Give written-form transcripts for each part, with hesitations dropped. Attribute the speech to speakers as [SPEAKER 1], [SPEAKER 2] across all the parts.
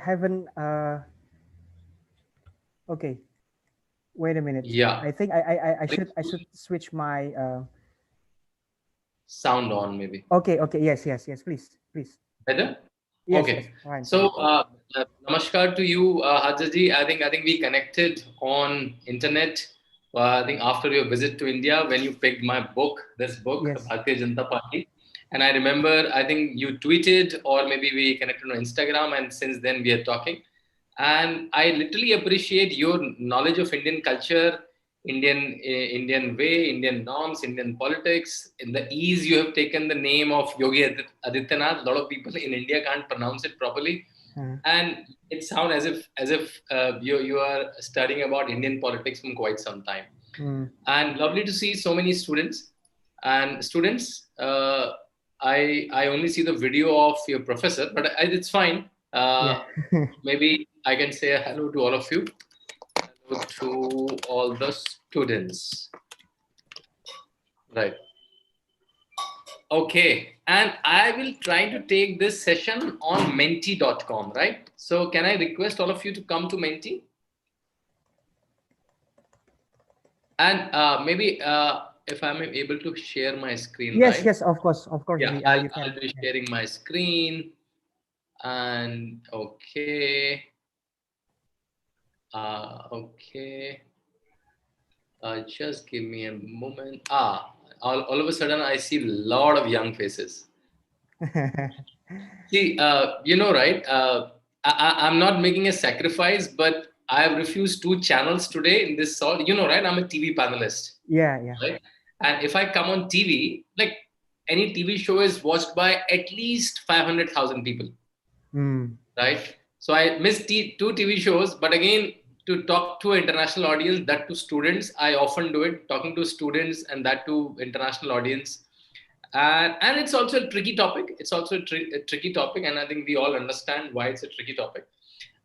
[SPEAKER 1] haven't. Okay, wait a minute.
[SPEAKER 2] Yeah,
[SPEAKER 1] I think I should switch my.
[SPEAKER 2] sound on maybe.
[SPEAKER 1] Okay, okay, yes. Please, please.
[SPEAKER 2] Better?
[SPEAKER 1] Yes,
[SPEAKER 2] Okay.
[SPEAKER 1] fine,
[SPEAKER 2] So,
[SPEAKER 1] fine.
[SPEAKER 2] namaskar to you, Hajaji. I think we connected on internet. I think after your visit to India, when you picked my book, this book,
[SPEAKER 1] Yes.
[SPEAKER 2] Bharatiya Janata Party, and I remember, I think you tweeted, or maybe we connected on Instagram, and since then we are talking. And I literally appreciate your knowledge of Indian culture, Indian way, Indian norms, Indian politics. In the ease you have taken the name of Yogi Adityanath. A lot of people in India can't pronounce it properly,
[SPEAKER 1] Uh,
[SPEAKER 2] and it sounds as if you are studying about Indian politics from quite some time.
[SPEAKER 1] mm,
[SPEAKER 2] And lovely to see so many students. And students, I only see the video of your professor, but it's fine.
[SPEAKER 1] yeah.
[SPEAKER 2] Maybe I can say hello to all of you. Hello to all the students. Right. Okay. And I will try to take this session on menti.com, right? So can I request all of you to come to Menti? And maybe if I'm able to share my screen,
[SPEAKER 1] Yes,
[SPEAKER 2] right?
[SPEAKER 1] yes. Of course.
[SPEAKER 2] Yeah,
[SPEAKER 1] You
[SPEAKER 2] I'll
[SPEAKER 1] can.
[SPEAKER 2] be
[SPEAKER 1] Yeah.
[SPEAKER 2] sharing my screen. And okay. Okay. Just give me a moment. All of a sudden, I see a lot of young faces. See, right? I'm not making a sacrifice, but I have refused two channels today in this salt. Right? I'm a TV panelist,
[SPEAKER 1] Yeah, yeah.
[SPEAKER 2] right? And if I come on TV, like any TV show is watched by at least 500,000 people,
[SPEAKER 1] Mm,
[SPEAKER 2] right? So I missed two TV shows, but again, to talk to an international audience, that to students, I often do it, talking to students and that to international audience. And it's also a tricky topic. It's also a tricky topic, and I think we all understand why it's a tricky topic.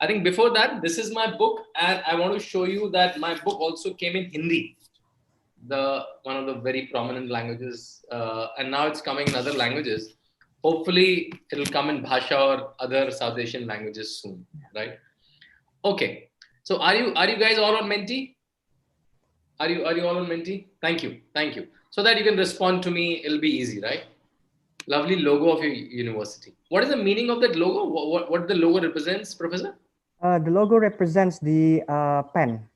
[SPEAKER 2] I think before that, this is my book, and I want to show you that my book also came in Hindi, the one of the very prominent languages, and now it's coming in other languages. Hopefully, it'll come in Bhasha or other South Asian languages soon, right? Okay. So, are you guys all on Menti? Are you all on Menti? Thank you. So that you can respond to me, it'll be easy, right? Lovely logo of your university. What is the meaning of that logo? What the logo represents, Professor?
[SPEAKER 1] the logo represents the pen,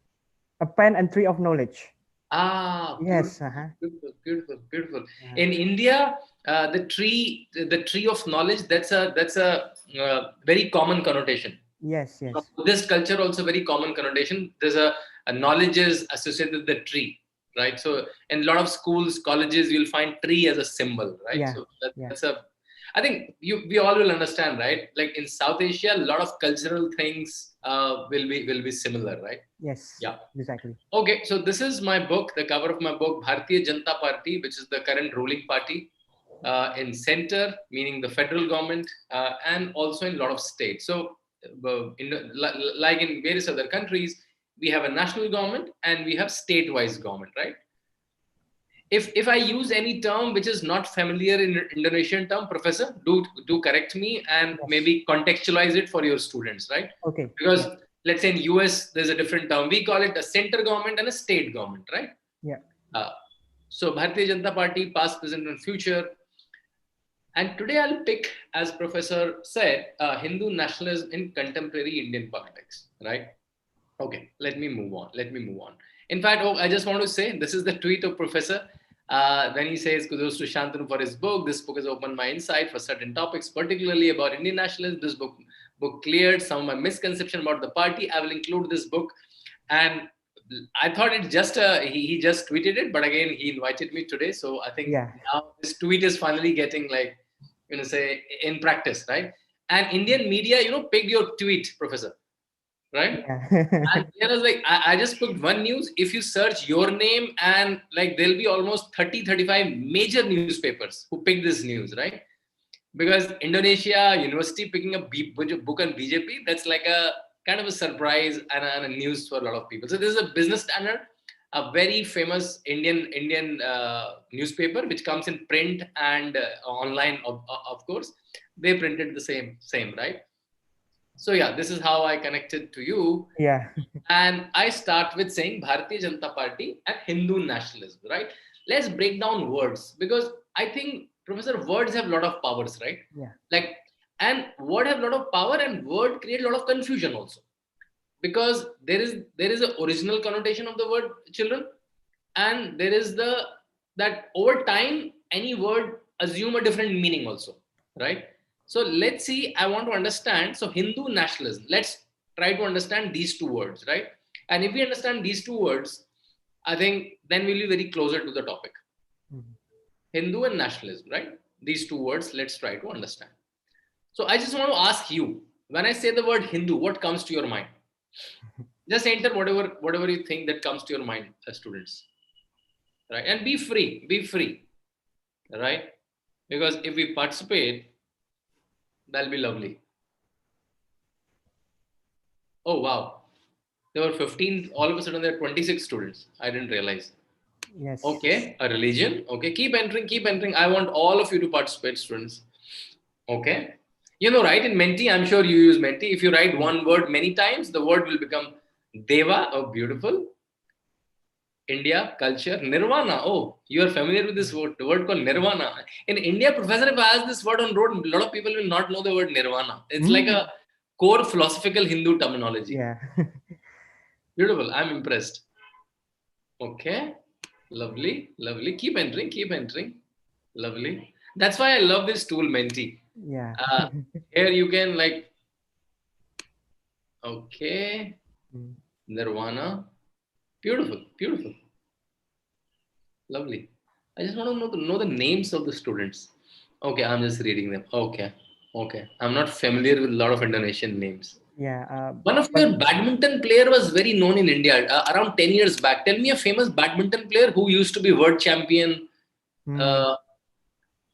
[SPEAKER 1] a pen and tree of knowledge.
[SPEAKER 2] Beautiful,
[SPEAKER 1] Yes. Uh-huh.
[SPEAKER 2] beautiful.
[SPEAKER 1] Uh,
[SPEAKER 2] In India, the tree of knowledge. That's a very common connotation.
[SPEAKER 1] yes,
[SPEAKER 2] From
[SPEAKER 1] yes.
[SPEAKER 2] Buddhist culture, also very common connotation. There's a knowledge is associated with the tree, right? So in a lot of schools, colleges, you'll find tree as a symbol, right?
[SPEAKER 1] Yeah,
[SPEAKER 2] So
[SPEAKER 1] yeah.
[SPEAKER 2] that's a. I think we all will understand, right? Like in South Asia, a lot of cultural things will be similar, right?
[SPEAKER 1] Yes,
[SPEAKER 2] Yeah.
[SPEAKER 1] exactly.
[SPEAKER 2] Okay, so this is my book, the cover of my book, Bharatiya Janata Party, which is the current ruling party in center, meaning the federal government, and also in a lot of states. So, like in various other countries, we have a national government and we have state-wise government, right? If I use any term which is not familiar in Indonesian term, Professor, do correct me and
[SPEAKER 1] Yes.
[SPEAKER 2] maybe contextualize it for your students, right?
[SPEAKER 1] Okay.
[SPEAKER 2] Because
[SPEAKER 1] Yeah,
[SPEAKER 2] let's say in US there's a different term. We call it a center government and a state government, right?
[SPEAKER 1] yeah.
[SPEAKER 2] Uh, so Bharatiya Janata Party, past, present, and future. And today I'll pick, as Professor said, Hindu nationalism in contemporary Indian politics, right? Okay, let me move on. In fact, I just want to say this is the tweet of Professor when he says kudos to Shantanu for his book. This book has opened my insight for certain topics, particularly about Indian nationalism. This book cleared some of my misconception about the party. I will include this book, and I thought it just he just tweeted it, but again he invited me today, so I think
[SPEAKER 1] Yeah.
[SPEAKER 2] now this tweet is finally getting like say in practice, right? And Indian media, picked your tweet, Professor, right?
[SPEAKER 1] Yeah.
[SPEAKER 2] And there was like, I just put one news. If you search your name, and like there'll be almost 30-35 major newspapers who pick this news, right? Because Indonesia university picking a book on BJP, that's like a kind of a surprise and a news for a lot of people. So this is a business standard, a very famous Indian newspaper which comes in print and online, of course. They printed the same, right? So yeah, this is how I connected to you.
[SPEAKER 1] Yeah.
[SPEAKER 2] And I start with saying Bharatiya Janata Party and Hindu nationalism, right? Let's break down words, because I think, Professor, words have a lot of powers, right?
[SPEAKER 1] Yeah.
[SPEAKER 2] Like, and word have a lot of power, and word create a lot of confusion also, because there is a original connotation of the word children, and there is that over time any word assume a different meaning also, right? So let's see, I want to understand. So Hindu nationalism, let's try to understand these two words, right? And if we understand these two words, I think then we'll be very closer to the topic.
[SPEAKER 1] Mhm.
[SPEAKER 2] Hindu and nationalism, right? These two words, let's try to understand. So I just want to ask you, when I say the word Hindu, what comes to your mind? Just enter whatever you think that comes to your mind, students, right? And be free, right? Because if we participate, that'll be lovely. Oh wow, there were 15. All of a sudden, there are 26 students. I didn't realize.
[SPEAKER 1] Yes.
[SPEAKER 2] Okay, a religion. Okay, keep entering, keep entering. I want all of you to participate, students. Okay, you know, right? In Menti, I'm sure you use Menti. If you write
[SPEAKER 1] Mm.
[SPEAKER 2] one word many times, the word will become Deva. Oh, beautiful. India, culture, nirvana. Oh, you are familiar with this word called nirvana. In India, professor, if I ask this word on road, a lot of people will not know the word nirvana. It's like
[SPEAKER 1] Mm.
[SPEAKER 2] a core philosophical Hindu terminology.
[SPEAKER 1] Yeah.
[SPEAKER 2] Beautiful. I'm impressed. Okay. Lovely. Lovely. Keep entering. Keep entering. Lovely. That's why I love this tool, Menti.
[SPEAKER 1] Yeah.
[SPEAKER 2] Uh, Here you can like, okay,
[SPEAKER 1] Mm.
[SPEAKER 2] nirvana. Beautiful. Beautiful. Lovely. I just want to know the names of the students. Okay, I'm just reading them. Okay, okay. I'm not familiar with a lot of Indonesian names.
[SPEAKER 1] Yeah.
[SPEAKER 2] One of
[SPEAKER 1] But
[SPEAKER 2] your badminton player was very known in India around 10 years back. Tell me a famous badminton player who used to be world champion.
[SPEAKER 1] mm,
[SPEAKER 2] Uh,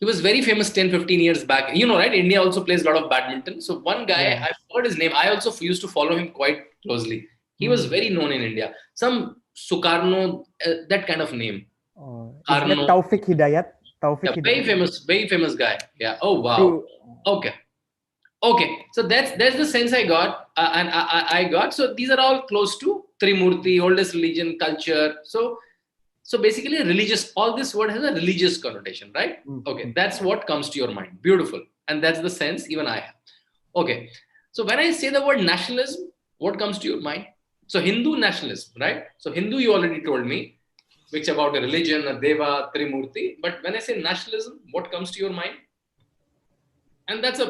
[SPEAKER 2] he was very famous 10, 15 years back. You know, right? India also plays a lot of badminton. So one guy,
[SPEAKER 1] yeah.
[SPEAKER 2] I forgot his name. I also used to follow him quite closely. He was
[SPEAKER 1] Mm.
[SPEAKER 2] very known in India. Some Sukarno, that kind of name.
[SPEAKER 1] Oh, is that
[SPEAKER 2] Karno.
[SPEAKER 1] Taufik Hidayat? Taufik
[SPEAKER 2] Yeah,
[SPEAKER 1] Hidayat.
[SPEAKER 2] very famous guy. Yeah. Oh wow.
[SPEAKER 1] Through.
[SPEAKER 2] Okay. Okay. So that's the sense I got, and I got. So these are all close to Trimurti, oldest religion, culture. So basically, religious. All this word has a religious connotation, right?
[SPEAKER 1] Mm,
[SPEAKER 2] Okay,
[SPEAKER 1] mm.
[SPEAKER 2] that's what comes to your mind. Beautiful, and that's the sense even I have. Okay. So when I say the word nationalism, what comes to your mind? So Hindu nationalism, right? So Hindu, you already told me, which about a religion, a deva, Trimurti. But when I say nationalism, what comes to your mind? And that's a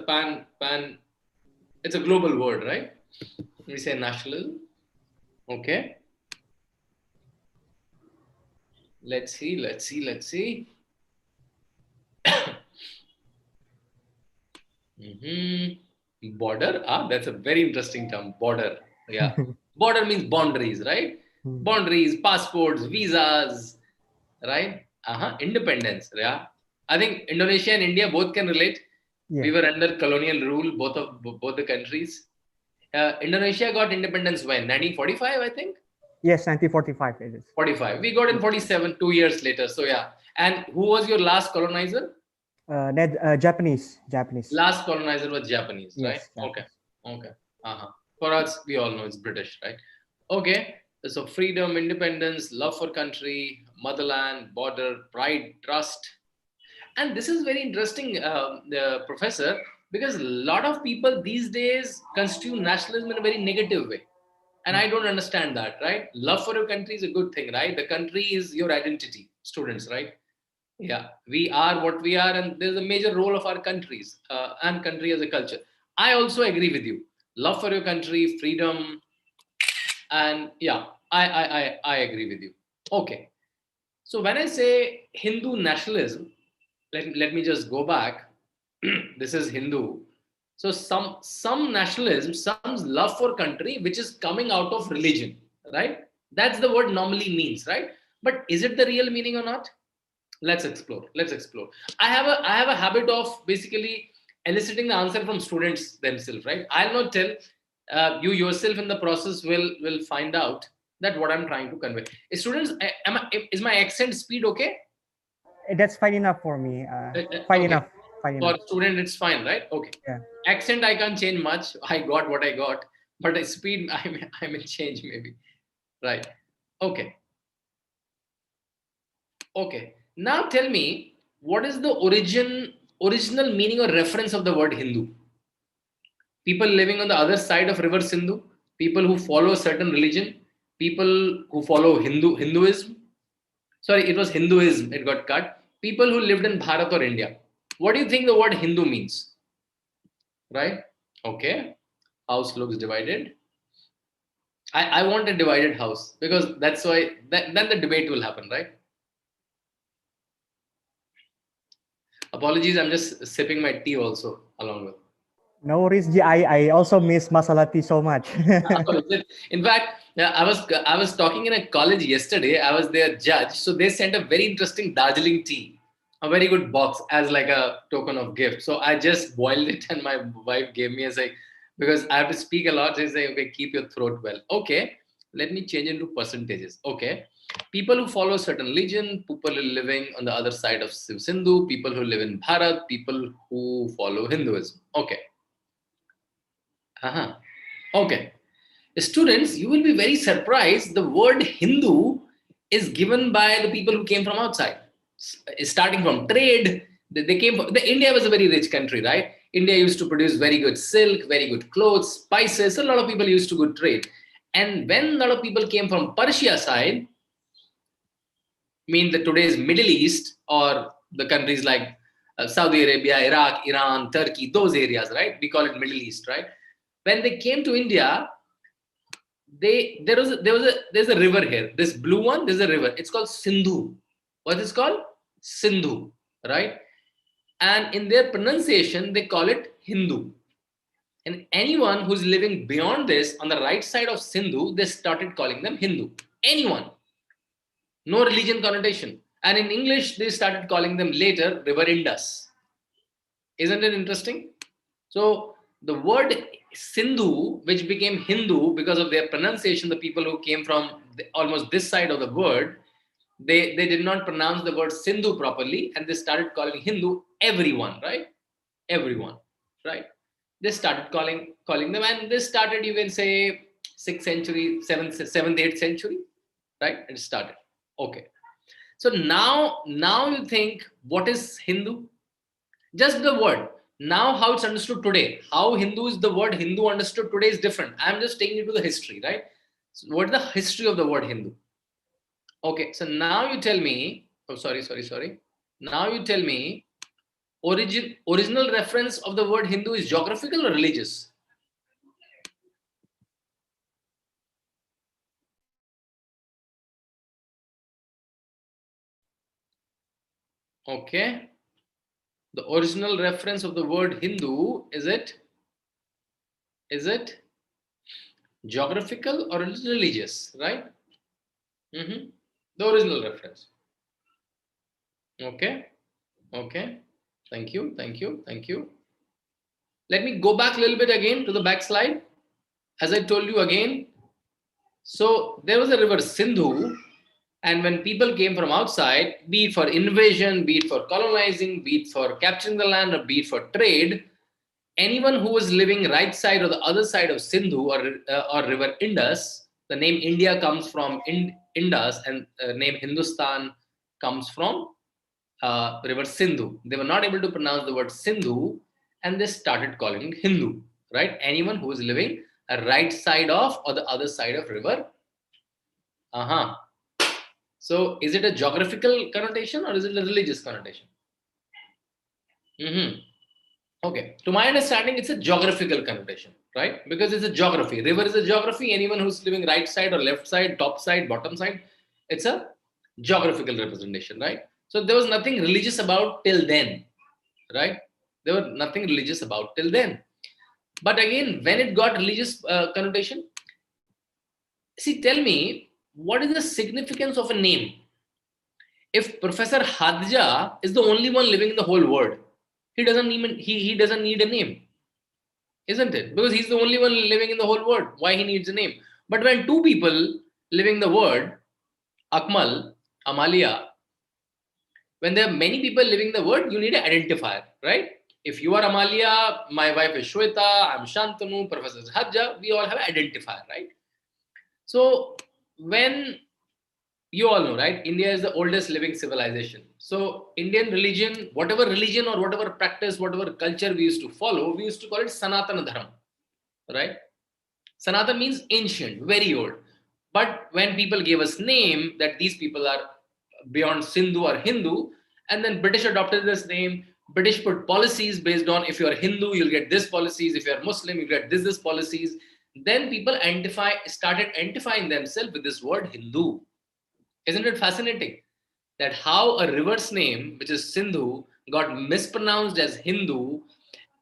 [SPEAKER 2] pan. It's a global word, right? We say nationalism. Okay. Let's see. Let's see. Let's see. Border. Ah, that's a very interesting term. Border. Yeah. Border means boundaries, right?
[SPEAKER 1] Mm.
[SPEAKER 2] Boundaries, passports, visas, right? Uh-huh. Independence. Yeah. I think Indonesia and India both can relate.
[SPEAKER 1] Yeah.
[SPEAKER 2] We were under colonial rule, both the countries. Indonesia got independence when 1945, I think.
[SPEAKER 1] Yes, 1945 it is.
[SPEAKER 2] 45. We got in 47, 2 years later. So yeah. And who was your last colonizer?
[SPEAKER 1] Japanese. Japanese.
[SPEAKER 2] Last colonizer was Japanese, right?
[SPEAKER 1] Yes,
[SPEAKER 2] Okay.
[SPEAKER 1] Japanese.
[SPEAKER 2] Okay. Uh-huh. For us, we all know it's British, right? Okay. So freedom, independence, love for country, motherland, border, pride, trust. And this is very interesting, Professor, because a lot of people these days constitute nationalism in a very negative way. And
[SPEAKER 1] Mm.
[SPEAKER 2] I don't understand that, right? Love for your country is a good thing, right? The country is your identity, students, right? Yeah, we are what we are, and there's a major role of our countries and country as a culture. I also agree with you. Love for your country, freedom, and yeah, I agree with you. Okay, so when I say Hindu nationalism, let me just go back. This is Hindu. So some nationalism, some love for country, which is coming out of religion, right? That's the word normally means, right? But is it the real meaning or not? Let's explore. I have a habit of basically eliciting the answer from students themselves, right? I'll not tell. You yourself in the process will find out that what I'm trying to convey. Students, is my accent speed okay?
[SPEAKER 1] That's fine enough for me. Fine
[SPEAKER 2] Okay.
[SPEAKER 1] enough. fine
[SPEAKER 2] For
[SPEAKER 1] enough.
[SPEAKER 2] a student, it's fine, right? Okay.
[SPEAKER 1] Yeah.
[SPEAKER 2] Accent, I can't change much. I got what I got. But the speed, I may change maybe. Right. Okay. Okay. Now tell me, what is the original meaning or reference of the word Hindu? People living on the other side of River Sindhu, people who follow a certain religion, people who follow Hinduism. Sorry, it was Hinduism, it got cut. People who lived in Bharat or India. What do you think the word Hindu means? Right? Okay. House looks divided. I want a divided house because that's why then the debate will happen, right? Apologies, I'm just sipping my tea also along with.
[SPEAKER 1] No worries, Ji. I also miss masala tea so much.
[SPEAKER 2] In fact, yeah, I was talking in a college yesterday. I was their judge, so they sent a very interesting Darjeeling tea, a very good box as like a token of gift. So I just boiled it, and my wife gave me as like because I have to speak a lot. They say, okay, keep your throat well. Okay, let me change into percentages. Okay, people who follow a certain religion, people who are living on the other side of Sindhu, people who live in Bharat, people who follow Hinduism. Okay. Uh-huh. Okay. Students, you will be very surprised. The word Hindu is given by the people who came from outside, starting from trade. They came from, India was a very rich country, right? India used to produce very good silk, very good clothes, spices. A lot of people used to good trade. And when a lot of people came from Persia side, mean the today's Middle East or the countries like Saudi Arabia, Iraq, Iran, Turkey, those areas, right? We call it Middle East, right? When they came to India, there's a river here. This blue one, there's a river. It's called Sindhu. What is called? Sindhu, right? And in their pronunciation, they call it Hindu. And anyone who's living beyond this on the right side of Sindhu, they started calling them Hindu. Anyone. No religion connotation. And in English, they started calling them later River Indus. Isn't it interesting? So the word Sindhu, which became Hindu because of their pronunciation, the people who came from almost this side of the word, they did not pronounce the word Sindhu properly, and they started calling Hindu everyone, right? Everyone, right? They started calling them, and this started, you can say, 6th century, 7th, 8th century, right? It started. Okay. So now you think, what is Hindu? Just the word. Now, how it's understood today, how Hindu is the word Hindu understood today is different. I'm just taking you to the history, right? So what is the history of the word Hindu? Okay, so now you tell me, oh, sorry. Now you tell me, original reference of the word Hindu is geographical or religious? Okay. The original reference of the word Hindu, is it geographical or religious, right? The original reference. Okay. Okay. Thank you. Let me go back a little bit again to the back slide. As I told you again, so there was a river Sindhu, and when people came from outside, be it for invasion, be it for colonizing, be it for capturing the land, or be it for trade, anyone who was living right side or the other side of Sindhu or river Indus, the name India comes from Indus, and name Hindustan comes from river Sindhu. They were not able to pronounce the word Sindhu, and they started calling it Hindu, right? Anyone who is living a right side of or the other side of river. Uh-huh. So is it a geographical connotation or is it a religious connotation? Okay. To my understanding, it's a geographical connotation, right? Because it's a geography. River is a geography. Anyone who's living right side or left side, top side, bottom side, it's a geographical representation, right? So there was nothing religious about till then, right? There was nothing religious about till then. But again, when it got religious connotation, see, tell me, what is the significance of a name? If Professor Hadja is the only one living in the whole world, he doesn't need a name, isn't it? Because he's the only one living in the whole world. Why he needs a name? But when two people living the world, Akmal, Amalia, When there are many people living the word, you need an identifier, right? If you are Amalia, my wife is Shweta, I'm Shantanu, Professor Hajja, we all have an identifier, right? So when you all know, right? India is the oldest living civilization. So Indian religion or whatever practice, whatever culture we used to follow, we used to call it Sanatana Dharma, right? Sanatan means ancient, very old. But when people gave us name that these people are beyond Sindhu or Hindu, and then British adopted this name. British put policies based on if you are Hindu, you'll get this policies. If you are Muslim, you get this policies. Then people started identifying themselves with this word Hindu. Isn't it fascinating that how a river's name, which is Sindhu, got mispronounced as Hindu,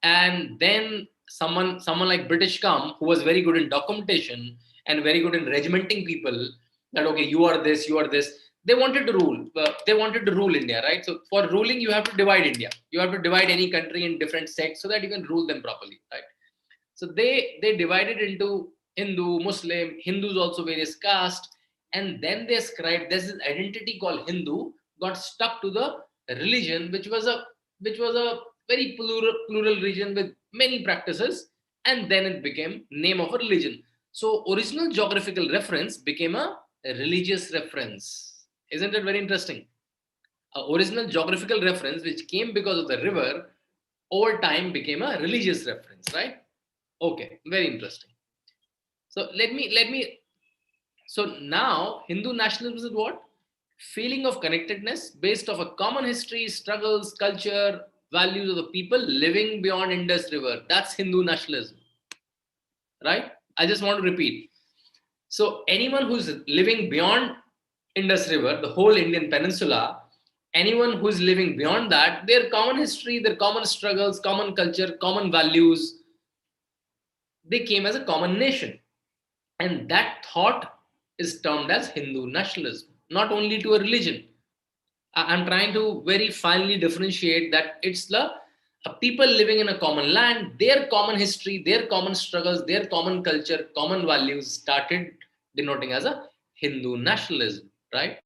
[SPEAKER 2] and then someone like British come who was very good in documentation and very good in regimenting people, that okay, you are this, you are this. They wanted to rule. They wanted to rule India, right? So for ruling, you have to divide India. You have to divide any country in different sects so that you can rule them properly, right? So they divided into Hindu, Muslim, Hindus also various caste, and then they ascribed this identity called Hindu got stuck to the religion, which was a very plural region with many practices, and then it became name of a religion. So original geographical reference became a religious reference. Isn't it very interesting? A original geographical reference which came because of the river over time became a religious reference, right? Okay, very interesting. So let me so now Hindu nationalism is what? Feeling of connectedness based off a common history, struggles, culture, values of the people living beyond Indus River. That's Hindu nationalism, right? I just want to repeat. So anyone who's living beyond Indus River, the whole Indian peninsula, anyone who's living beyond that, their common history, their common struggles, common culture, common values, they came as a common nation. And that thought is termed as Hindu nationalism, not only to a religion. I'm trying to very finely differentiate that it's the people living in a common land, their common history, their common struggles, their common culture, common values started denoting as a Hindu nationalism, right?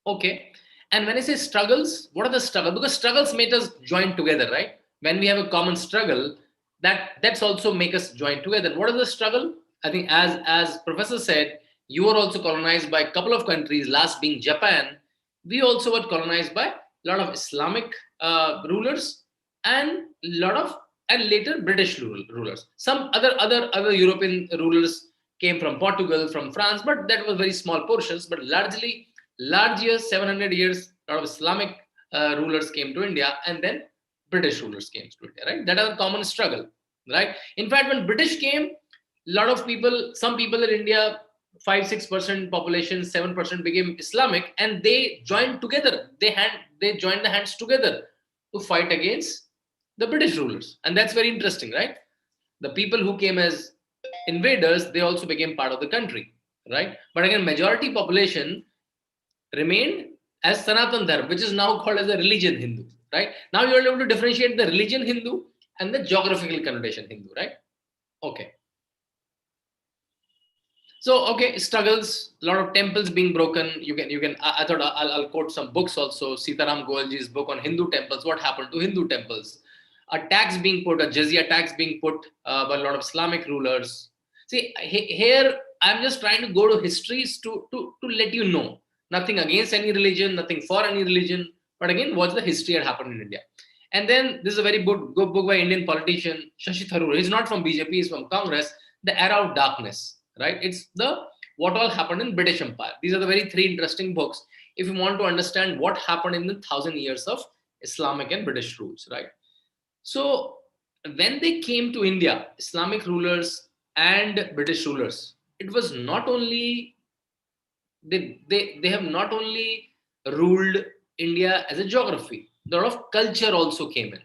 [SPEAKER 2] Okay. And when I say struggles, what are the struggles? Because struggles make us join together, right? When we have a common struggle, that's also make us join together. What is the struggle? I think as Professor said, you were also colonized by a couple of countries, last being Japan. We also were colonized by a lot of Islamic rulers and lot of and later British rulers. Some other European rulers came from Portugal, from France, but that was very small portions. But large years, 700 years, a lot of Islamic rulers came to India, and then British rulers came to India, right? That is a common struggle, right? In fact, when British came, a lot of people, some people in India, 5-6% population, 7% became Islamic, and they joined together. They joined the hands together to fight against the British rulers, and that's very interesting, right? The people who came as invaders, they also became part of the country, right? But again, majority population remained as Sanatan Dharma, which is now called as a religion Hindu, right? Now you're able to differentiate the religion Hindu and the geographical connotation Hindu, right? Okay. So, okay, struggles, a lot of temples being broken. I thought I'll quote some books also. Sitaram Goelji's book on Hindu temples, what happened to Hindu temples. A jizya tax being put by a lot of Islamic rulers. See, here I'm just trying to go to histories to let you know. Nothing against any religion, nothing for any religion. But again, what's the history that happened in India? And then this is a very good book by Indian politician Shashi Tharoor. He's not from BJP, he's from Congress. The Era of Darkness, right? It's the what all happened in British Empire. These are the very three interesting books if you want to understand what happened in the 1,000 years of Islamic and British rules, right? So when they came to India, Islamic rulers and British rulers, it was not only they have not only ruled India as a geography, a lot of culture also came in,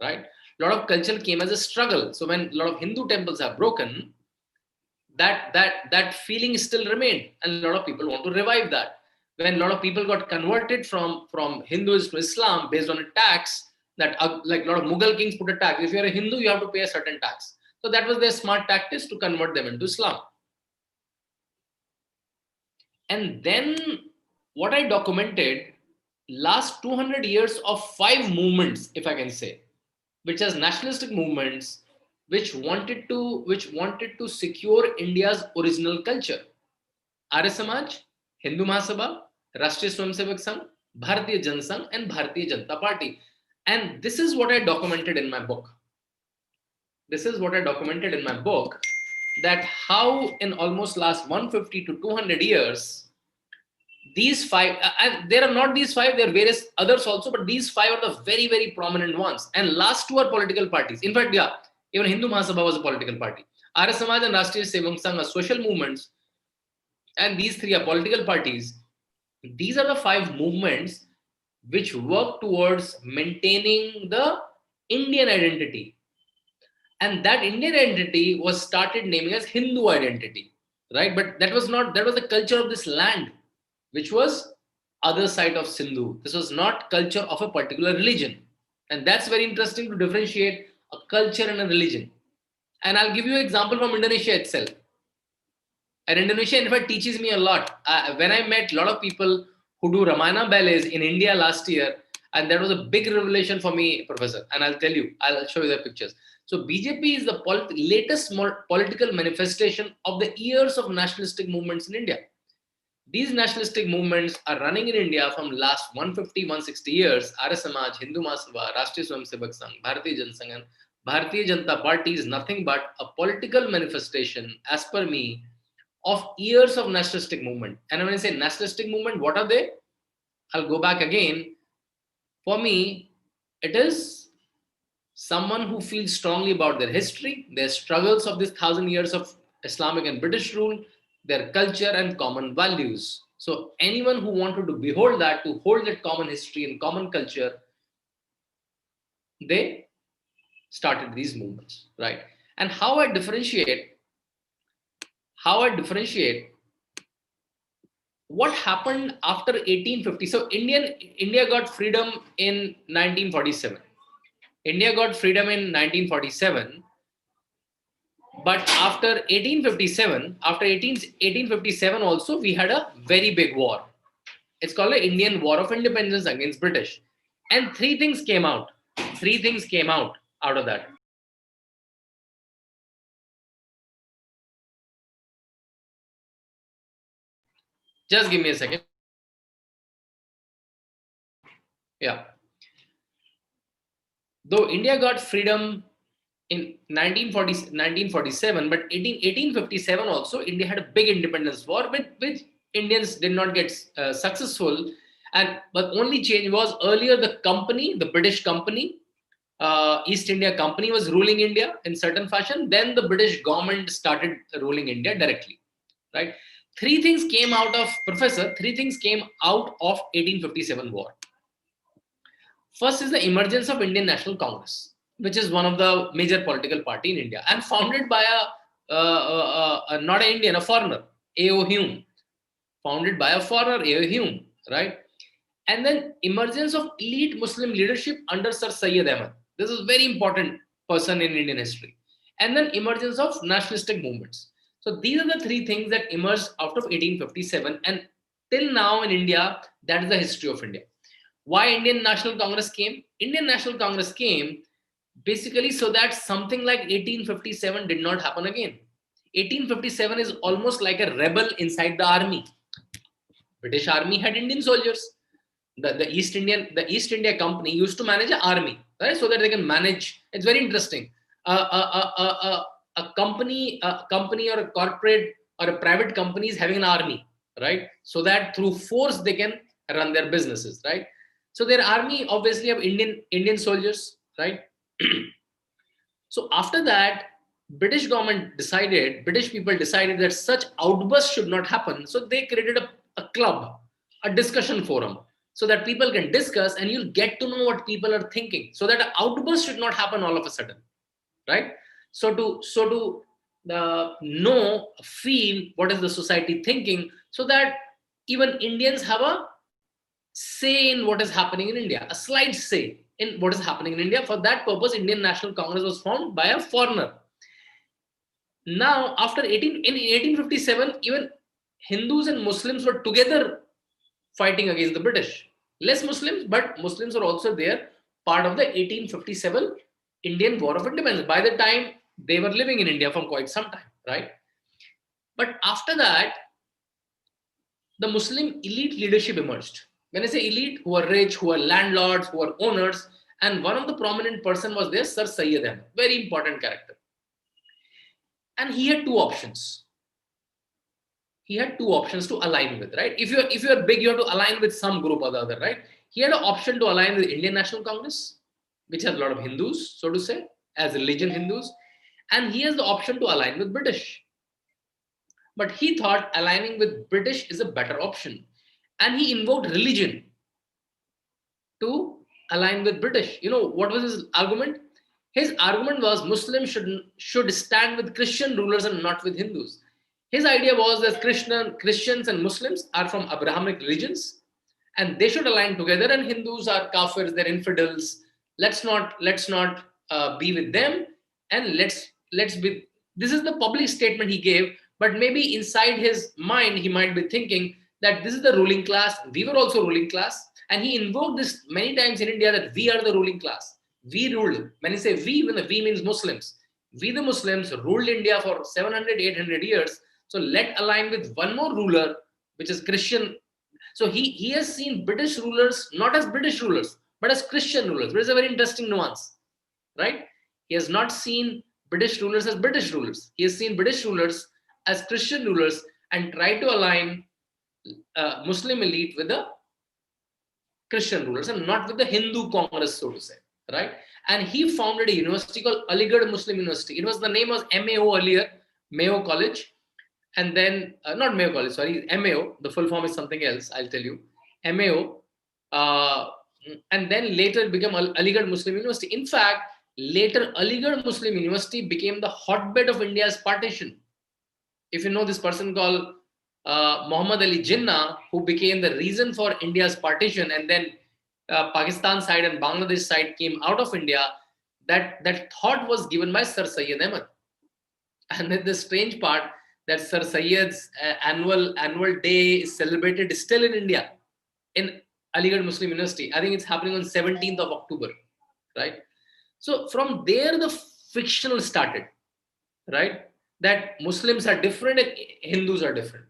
[SPEAKER 2] right? A lot of culture came as a struggle. So when a lot of Hindu temples are broken, that feeling still remained, and a lot of people want to revive that. When a lot of people got converted from Hindus to Islam based on a tax that like a lot of Mughal kings put a tax. If you're a Hindu, you have to pay a certain tax. So that was their smart tactics to convert them into Islam. And then what I documented last 200 years of 5 movements, if I can say, which as nationalistic movements, which wanted to secure India's original culture. Arya Samaj, Hindu Mahasabha, Rashtriya Swayamsevak Sangh, Bharatiya Jan Sangh, and Bharatiya Janata Party. And this is what I documented in my book. This is what I documented in my book, that how in almost last 150 to 200 years, these five, and there are not these five, there are various others also, but these five are the very, very prominent ones. And last two are political parties. In fact, yeah, even Hindu Mahasabha was a political party. Arya Samaj and Rashtriya Sevak Sangh are social movements, and these three are political parties. These are the five movements which work towards maintaining the Indian identity. And that Indian identity was started naming as Hindu identity, right? But that was not, that was the culture of this land, which was other side of Sindhu. This was not culture of a particular religion. And that's very interesting to differentiate a culture and a religion. And I'll give you an example from Indonesia itself. And Indonesia, in fact, teaches me a lot. When I met a lot of people who do Ramayana ballets in India last year, and that was a big revelation for me, Professor. And I'll tell you, I'll show you the pictures. So BJP is the latest political manifestation of the years of nationalistic movements in India. These nationalistic movements are running in India from last 150, 160 years. Arya Samaj, Hindu Mahasabha, Rashtriya Swayamsevak Sangh, Bharatiya Jan Sangh, and Bharatiya Janata Party is nothing but a political manifestation, as per me, of years of nationalistic movement. And when I say nationalistic movement, what are they? I'll go back again. For me, it is someone who feels strongly about their history, their struggles of this 1,000 years of Islamic and British rule, their culture and common values. So anyone who wanted to behold that, to hold that common history and common culture, they started these movements, right? And how I differentiate what happened after 1850. So India got freedom in 1947. India got freedom in 1947. But after 1857, after 1857 also, we had a very big war. It's called the Indian War of Independence against British. And three things came out. Three things came out of that. Just give me a second. Yeah. Though India got freedom in 1947, but 1857 also, India had a big independence war, which Indians did not get successful. But only change was earlier the British company, East India Company was ruling India in certain fashion. Then the British government started ruling India directly, right? Three things came out of 1857 war. First is the emergence of Indian National Congress, which is one of the major political party in India, and founded by not an Indian, a foreigner, A.O. Hume. Founded by a foreigner, A.O. Hume, right? And then emergence of elite Muslim leadership under Sir Syed Ahmad. This is a very important person in Indian history. And then emergence of nationalistic movements. So these are the three things that emerged out of 1857. And till now in India, that is the history of India. Why Indian National Congress came? Indian National Congress came basically so that something like 1857 did not happen again. 1857 is almost like a rebel inside the army. British Army had Indian soldiers. The East India Company used to manage an army, right? So that they can manage. It's very interesting. A company or a corporate or a private company is having an army, right? So that through force they can run their businesses, right? So their army obviously have Indian soldiers, right? So after that, British people decided that such outbursts should not happen. So they created a club, a discussion forum, so that people can discuss and you'll get to know what people are thinking. So that an outburst should not happen all of a sudden, right? So to feel what is the society thinking, so that even Indians have a say in what is happening in India, a slight say in what is happening in India. For that purpose, Indian National Congress was formed by a foreigner. Now, in 1857, even Hindus and Muslims were together fighting against the British. Less Muslims, but Muslims are also there, part of the 1857 Indian War of Independence. By the time they were living in India for quite some time, right? But after that, the Muslim elite leadership emerged. When I say elite, who are rich, who are landlords, who are owners, and one of the prominent person was there, Sir Sayyid Ahmed, very important character. And he had two options. He had two options to align with, right? If you're big, you have to align with some group or the other, right? He had an option to align with Indian National Congress, which has a lot of Hindus, so to say, as religion Hindus, and he has the option to align with British. But he thought aligning with British is a better option, and he invoked religion to align with British. You know what was his argument? His argument was Muslims should stand with Christian rulers and not with Hindus. His idea was that Christians and Muslims are from Abrahamic religions, and they should align together. And Hindus are kafirs, they're infidels. Let's not be with them, and let's be. This is the public statement he gave, but maybe inside his mind he might be thinking that this is the ruling class. We were also ruling class, and he invoked this many times in India that we are the ruling class. We ruled. When he say we, when the we means Muslims. We the Muslims ruled India for 700, 800 years. So let align with one more ruler, which is Christian. So he has seen British rulers not as British rulers, but as Christian rulers. There is a very interesting nuance, right? He has not seen British rulers as British rulers. He has seen British rulers as Christian rulers and tried to align Muslim elite with the Christian rulers and not with the Hindu Congress, so to say, right? And he founded a university called Aligarh Muslim University. It was the name was MAO earlier, Mayo College, and then not Mayo College, sorry, MAO. The full form is something else. I'll tell you, MAO, and then later it became Aligarh Muslim University. In fact, later Aligarh Muslim University became the hotbed of India's partition. If you know this person called Muhammad Ali Jinnah, who became the reason for India's partition, and then Pakistan side and Bangladesh side came out of India, that thought was given by Sir Sayyid Ahmed. And then the strange part that Sir Sayyid's annual day is celebrated still in India, in Aligarh Muslim University. I think it's happening on 17th of October, right? So from there, the fictional started, right? That Muslims are different and Hindus are different.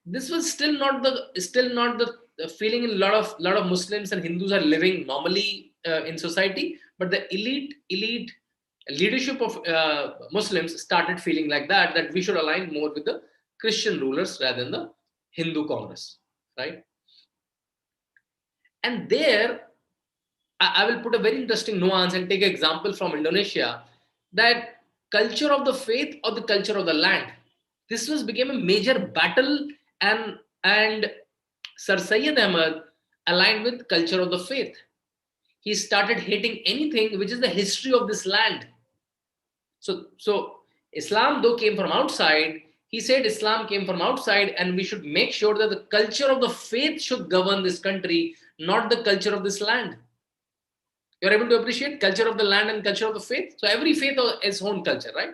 [SPEAKER 2] This was still not the feeling in a lot of Muslims and Hindus are living normally in society, but the elite leadership of Muslims started feeling like that we should align more with the Christian rulers rather than the Hindu Congress, right? And there, I will put a very interesting nuance and take an example from Indonesia, that culture of the faith or the culture of the land. This became a major battle, and Sir Sayyid Ahmed aligned with culture of the faith. He started hating anything which is the history of this land. So Islam though came from outside, he said Islam came from outside, and we should make sure that the culture of the faith should govern this country, not the culture of this land. You're able to appreciate culture of the land and culture of the faith. So every faith has its own culture, right?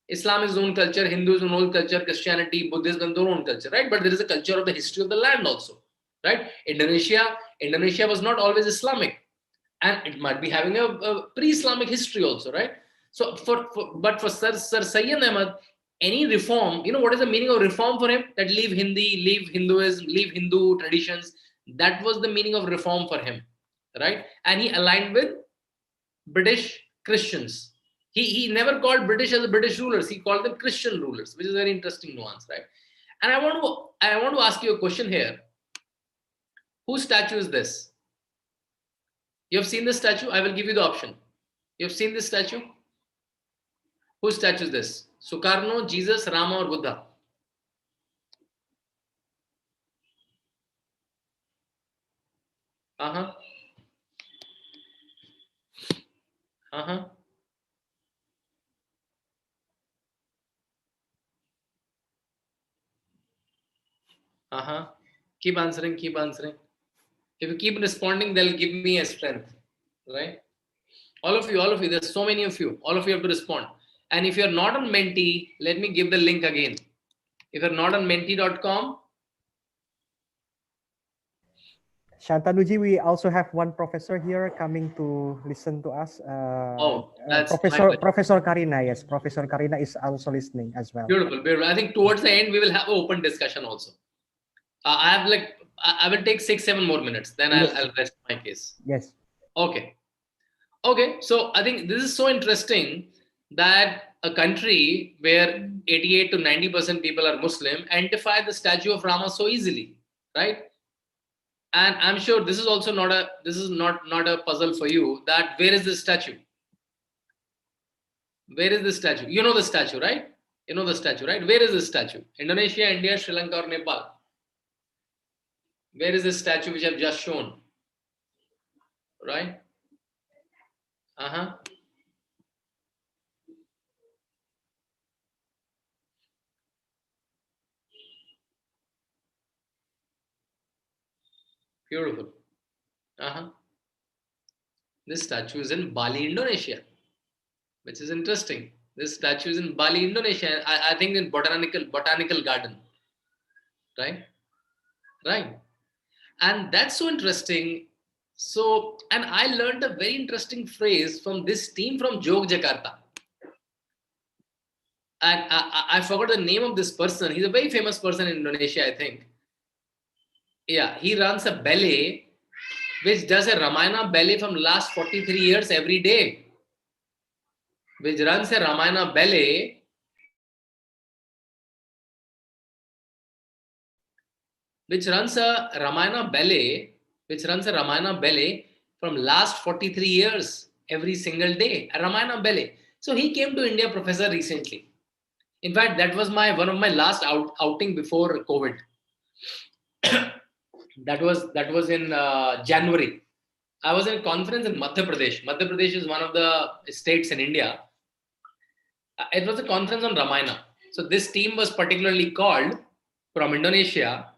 [SPEAKER 2] Islam is its own culture, Hindu is its own culture, Christianity, Buddhism, their own culture, right? But there is a culture of the history of the land also, right? Indonesia was not always Islamic, and it might be having a pre-Islamic history also, right? So but for Sir Sayyid Ahmed, any reform, you know what is the meaning of reform for him? That leave Hindi, leave Hinduism, leave Hindu traditions. That was the meaning of reform for him, right? And he aligned with British Christians. He never called British as the British rulers. He called them Christian rulers, which is a very interesting nuance, right? And I want to ask you a question here. Whose statue is this? You have seen this statue? I will give you the option. You have seen this statue? Whose statue is this? Sukarno, Jesus, Rama, or Buddha? Uh-huh. Uh-huh. Uh-huh. Keep answering, keep answering. If you keep responding, they'll give me a strength, right? All of you, there's so many of you. All of you have to respond. And if you're not on Menti, let me give the link again. If you're not on menti.com.
[SPEAKER 1] Shantanuji, we also have one professor here coming to listen to us.
[SPEAKER 2] That's my pleasure.
[SPEAKER 1] Professor Karina, yes, Professor Karina is also listening as well.
[SPEAKER 2] Beautiful, beautiful. I think towards the end we will have an open discussion also. I will take 6-7 more minutes, then
[SPEAKER 1] Yes.
[SPEAKER 2] I'll rest my case.
[SPEAKER 1] Yes.
[SPEAKER 2] Okay. So I think this is so interesting that a country where 88 to 90% people are Muslim identify the statue of Rama so easily, right? And I'm sure this is also not a puzzle for you, that where is this statue? Where is this statue? You know the statue, right? You know the statue, right? Where is this statue? Indonesia, India, Sri Lanka, or Nepal? Where is this statue which I've just shown? Right? Beautiful. This statue is in Bali, Indonesia, which is interesting. This statue is in Bali, Indonesia. I think in botanical garden. Right? Right. And that's so interesting. So, and I learned a very interesting phrase from this team from Yogyakarta. And I forgot the name of this person. He's a very famous person in Indonesia, I think. Yeah, he runs a ballet which does a Ramayana ballet from last 43 years every day. Which runs a Ramayana ballet from last 43 years every single day, a Ramayana ballet. So he came to India, professor, recently. In fact, that was one of my last outing before COVID. that was in January. I was in a conference in Madhya Pradesh. Madhya Pradesh is one of the states in India. It was a conference on Ramayana. So this team was particularly called from Indonesia,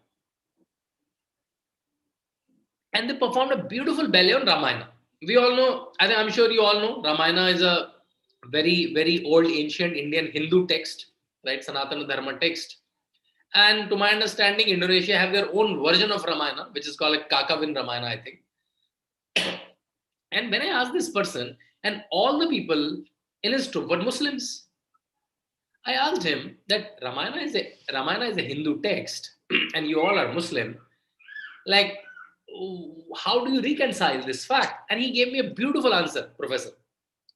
[SPEAKER 2] and they performed a beautiful ballet on Ramayana. We all know, I'm sure you all know, Ramayana is a very, very old, ancient Indian Hindu text, right? Sanatana Dharma text. And to my understanding, Indonesia have their own version of Ramayana, which is called a Kakavin Ramayana, I think. And when I asked this person, and all the people in his troop were Muslims, I asked him that Ramayana is a Hindu text, and you all are Muslim. Like, how do you reconcile this fact? And he gave me a beautiful answer, Professor.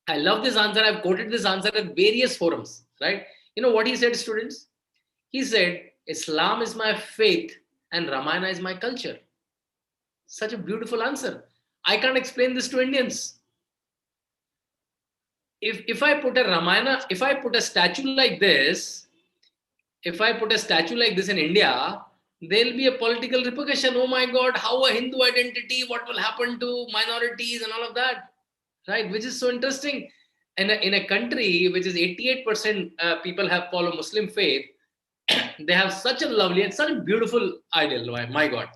[SPEAKER 2] I love this answer. I've quoted this answer at various forums, right? You know what he said, students? He said, Islam is my faith and Ramayana is my culture. Such a beautiful answer. I can't explain this to Indians. If I put a Ramayana, if I put a statue like this in India, there'll be a political repercussion. Oh my God, how a Hindu identity, what will happen to minorities and all of that, right? Which is so interesting. And in a country which is 88% people have follow Muslim faith, they have such a lovely and such a beautiful ideal. My God,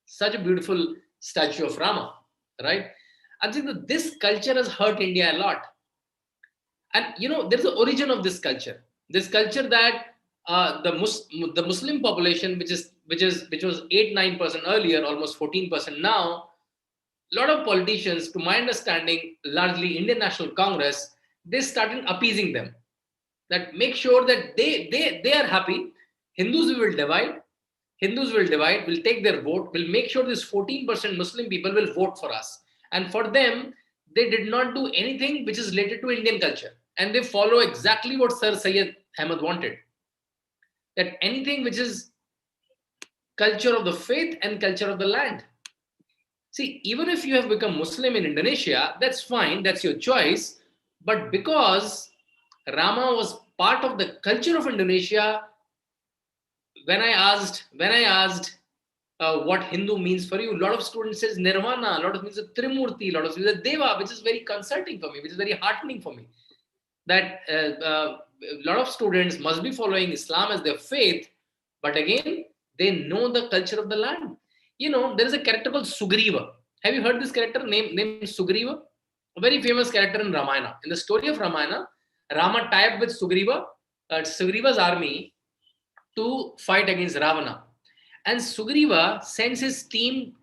[SPEAKER 2] such a beautiful statue of Rama, right? I think that this culture has hurt India a lot. And you know, there's the origin of this culture. This culture that the Muslim population, which was 8-9% earlier, almost 14% now. A lot of politicians, to my understanding, largely Indian National Congress, they started appeasing them. That make sure that they are happy. Hindus will divide. Will take their vote. Will make sure this 14% Muslim people will vote for us. And for them, they did not do anything which is related to Indian culture. And they follow exactly what Sir Syed Ahmad wanted. That anything which is culture of the faith and culture of the land. See, even if you have become Muslim in Indonesia, that's fine, that's your choice. But because Rama was part of the culture of Indonesia, when I asked what Hindu means for you, a lot of students says Nirvana, a lot of means Trimurti, a lot of means Deva, which is very concerning for me, which is very heartening for me. That a lot of students must be following Islam as their faith, but again, they know the culture of the land. You know, there is a character called Sugriva. Have you heard this character named Sugriva? A very famous character in Ramayana. In the story of Ramayana, Rama tied up with Sugriva's army to fight against Ravana. And Sugriva sends his team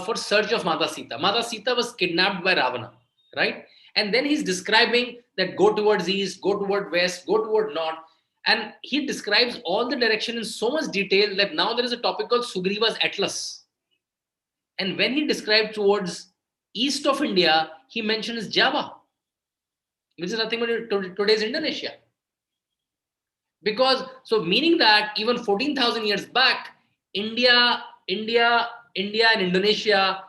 [SPEAKER 2] for search of Mata Sita. Mata Sita was kidnapped by Ravana, right? And then he's describing that go towards east, go toward west, go toward north. And he describes all the direction in so much detail that now there is a topic called Sugriva's Atlas. And when he described towards east of India, he mentions Java, which is nothing but today's Indonesia. Because, so meaning that even 14,000 years back, India and Indonesia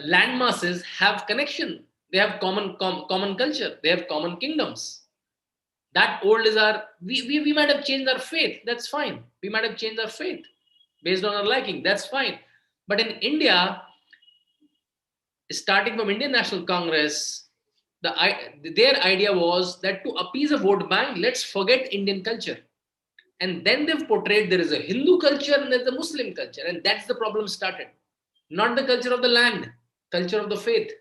[SPEAKER 2] land masses have connection. They have common culture. They have common kingdoms. That old is our, we might have changed our faith. That's fine. We might have changed our faith based on our liking. That's fine. But in India, starting from Indian National Congress, their idea was that to appease a vote bank, let's forget Indian culture. And then they've portrayed there is a Hindu culture and there's a Muslim culture. And that's the problem started. Not the culture of the land, culture of the faith.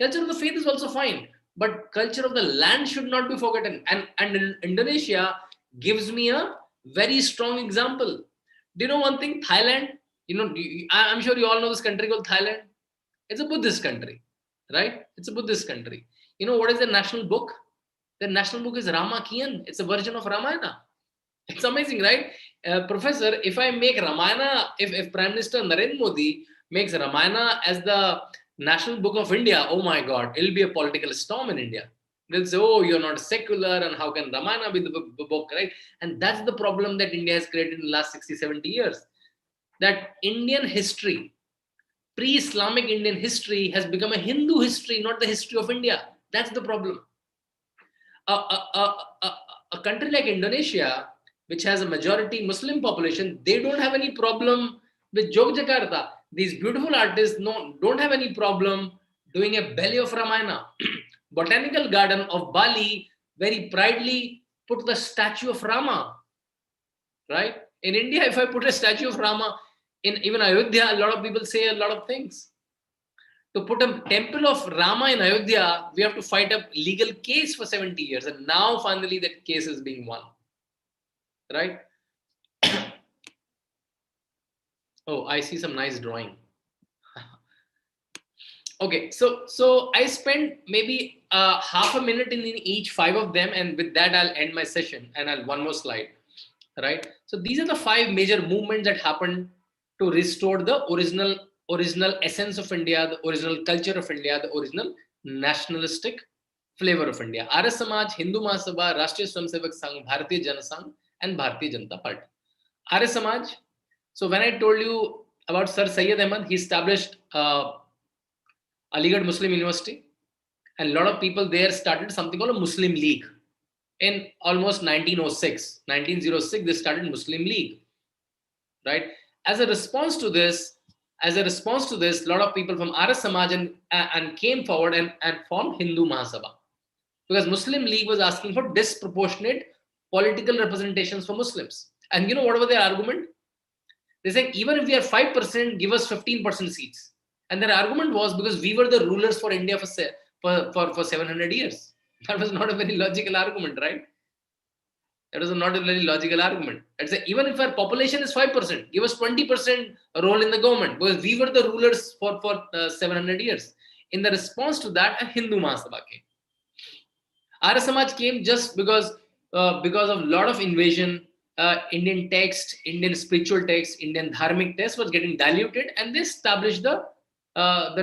[SPEAKER 2] Culture of the faith is also fine, but culture of the land should not be forgotten. And Indonesia gives me a very strong example. Do you know one thing? Thailand, I'm sure you all know this country called Thailand. It's a Buddhist country, right? It's a Buddhist country. You know what is the national book? The national book is Ramakien. It's a version of Ramayana. It's amazing, right? Professor, if I make Ramayana, if Prime Minister Narendra Modi makes Ramayana as the national book of India, oh my God, it'll be a political storm in India. They'll say, oh, you're not secular, and how can Ramayana be the book, right? And that's the problem that India has created in the last 60, 70 years. That Indian history, pre-Islamic Indian history, has become a Hindu history, not the history of India. That's the problem. A country like Indonesia, which has a majority Muslim population, they don't have any problem with Jogjakarta. These beautiful artists don't have any problem doing a belly of Ramayana. Botanical Garden of Bali very proudly put the statue of Rama, right? In India, if I put a statue of Rama in even Ayodhya, a lot of people say a lot of things. To put a temple of Rama in Ayodhya, we have to fight a legal case for 70 years. And now finally that case is being won. Right? Oh, I see some nice drawing. Okay, so I spent maybe half a minute in each 5 of them, and with that I'll end my session, and I'll one more slide. Right? So these are the 5 major movements that happened to restore the original essence of India, the original culture of India, the original nationalistic flavor of India. Arya Samaj, Hindu Mahasabha, Rashtriya Swayamsevak Sangh, Bharatiya Janata Sangh, and Bharatiya Janata Party. Arya Samaj, so when I told you about Sir Syed Ahmad, he established Aligarh Muslim University, and a lot of people there started something called a Muslim League. In almost 1906, they started Muslim League, right? As a response to this, a lot of people from Arya Samaj and came forward and formed Hindu Mahasabha, because Muslim League was asking for disproportionate political representations for Muslims. And you know what was their argument? They said, even if we are 5%, give us 15% seats. And their argument was because we were the rulers for India for 700 years. That was not a very logical argument, right? That was not a very logical argument. I'd say, even if our population is 5%, give us 20% role in the government, because we were the rulers for 700 years. In the response to that, a Hindu Mahasabha came. Arya Samaj came just because of a lot of invasion. Indian text, Indian spiritual text, Indian dharmic text was getting diluted, and they established the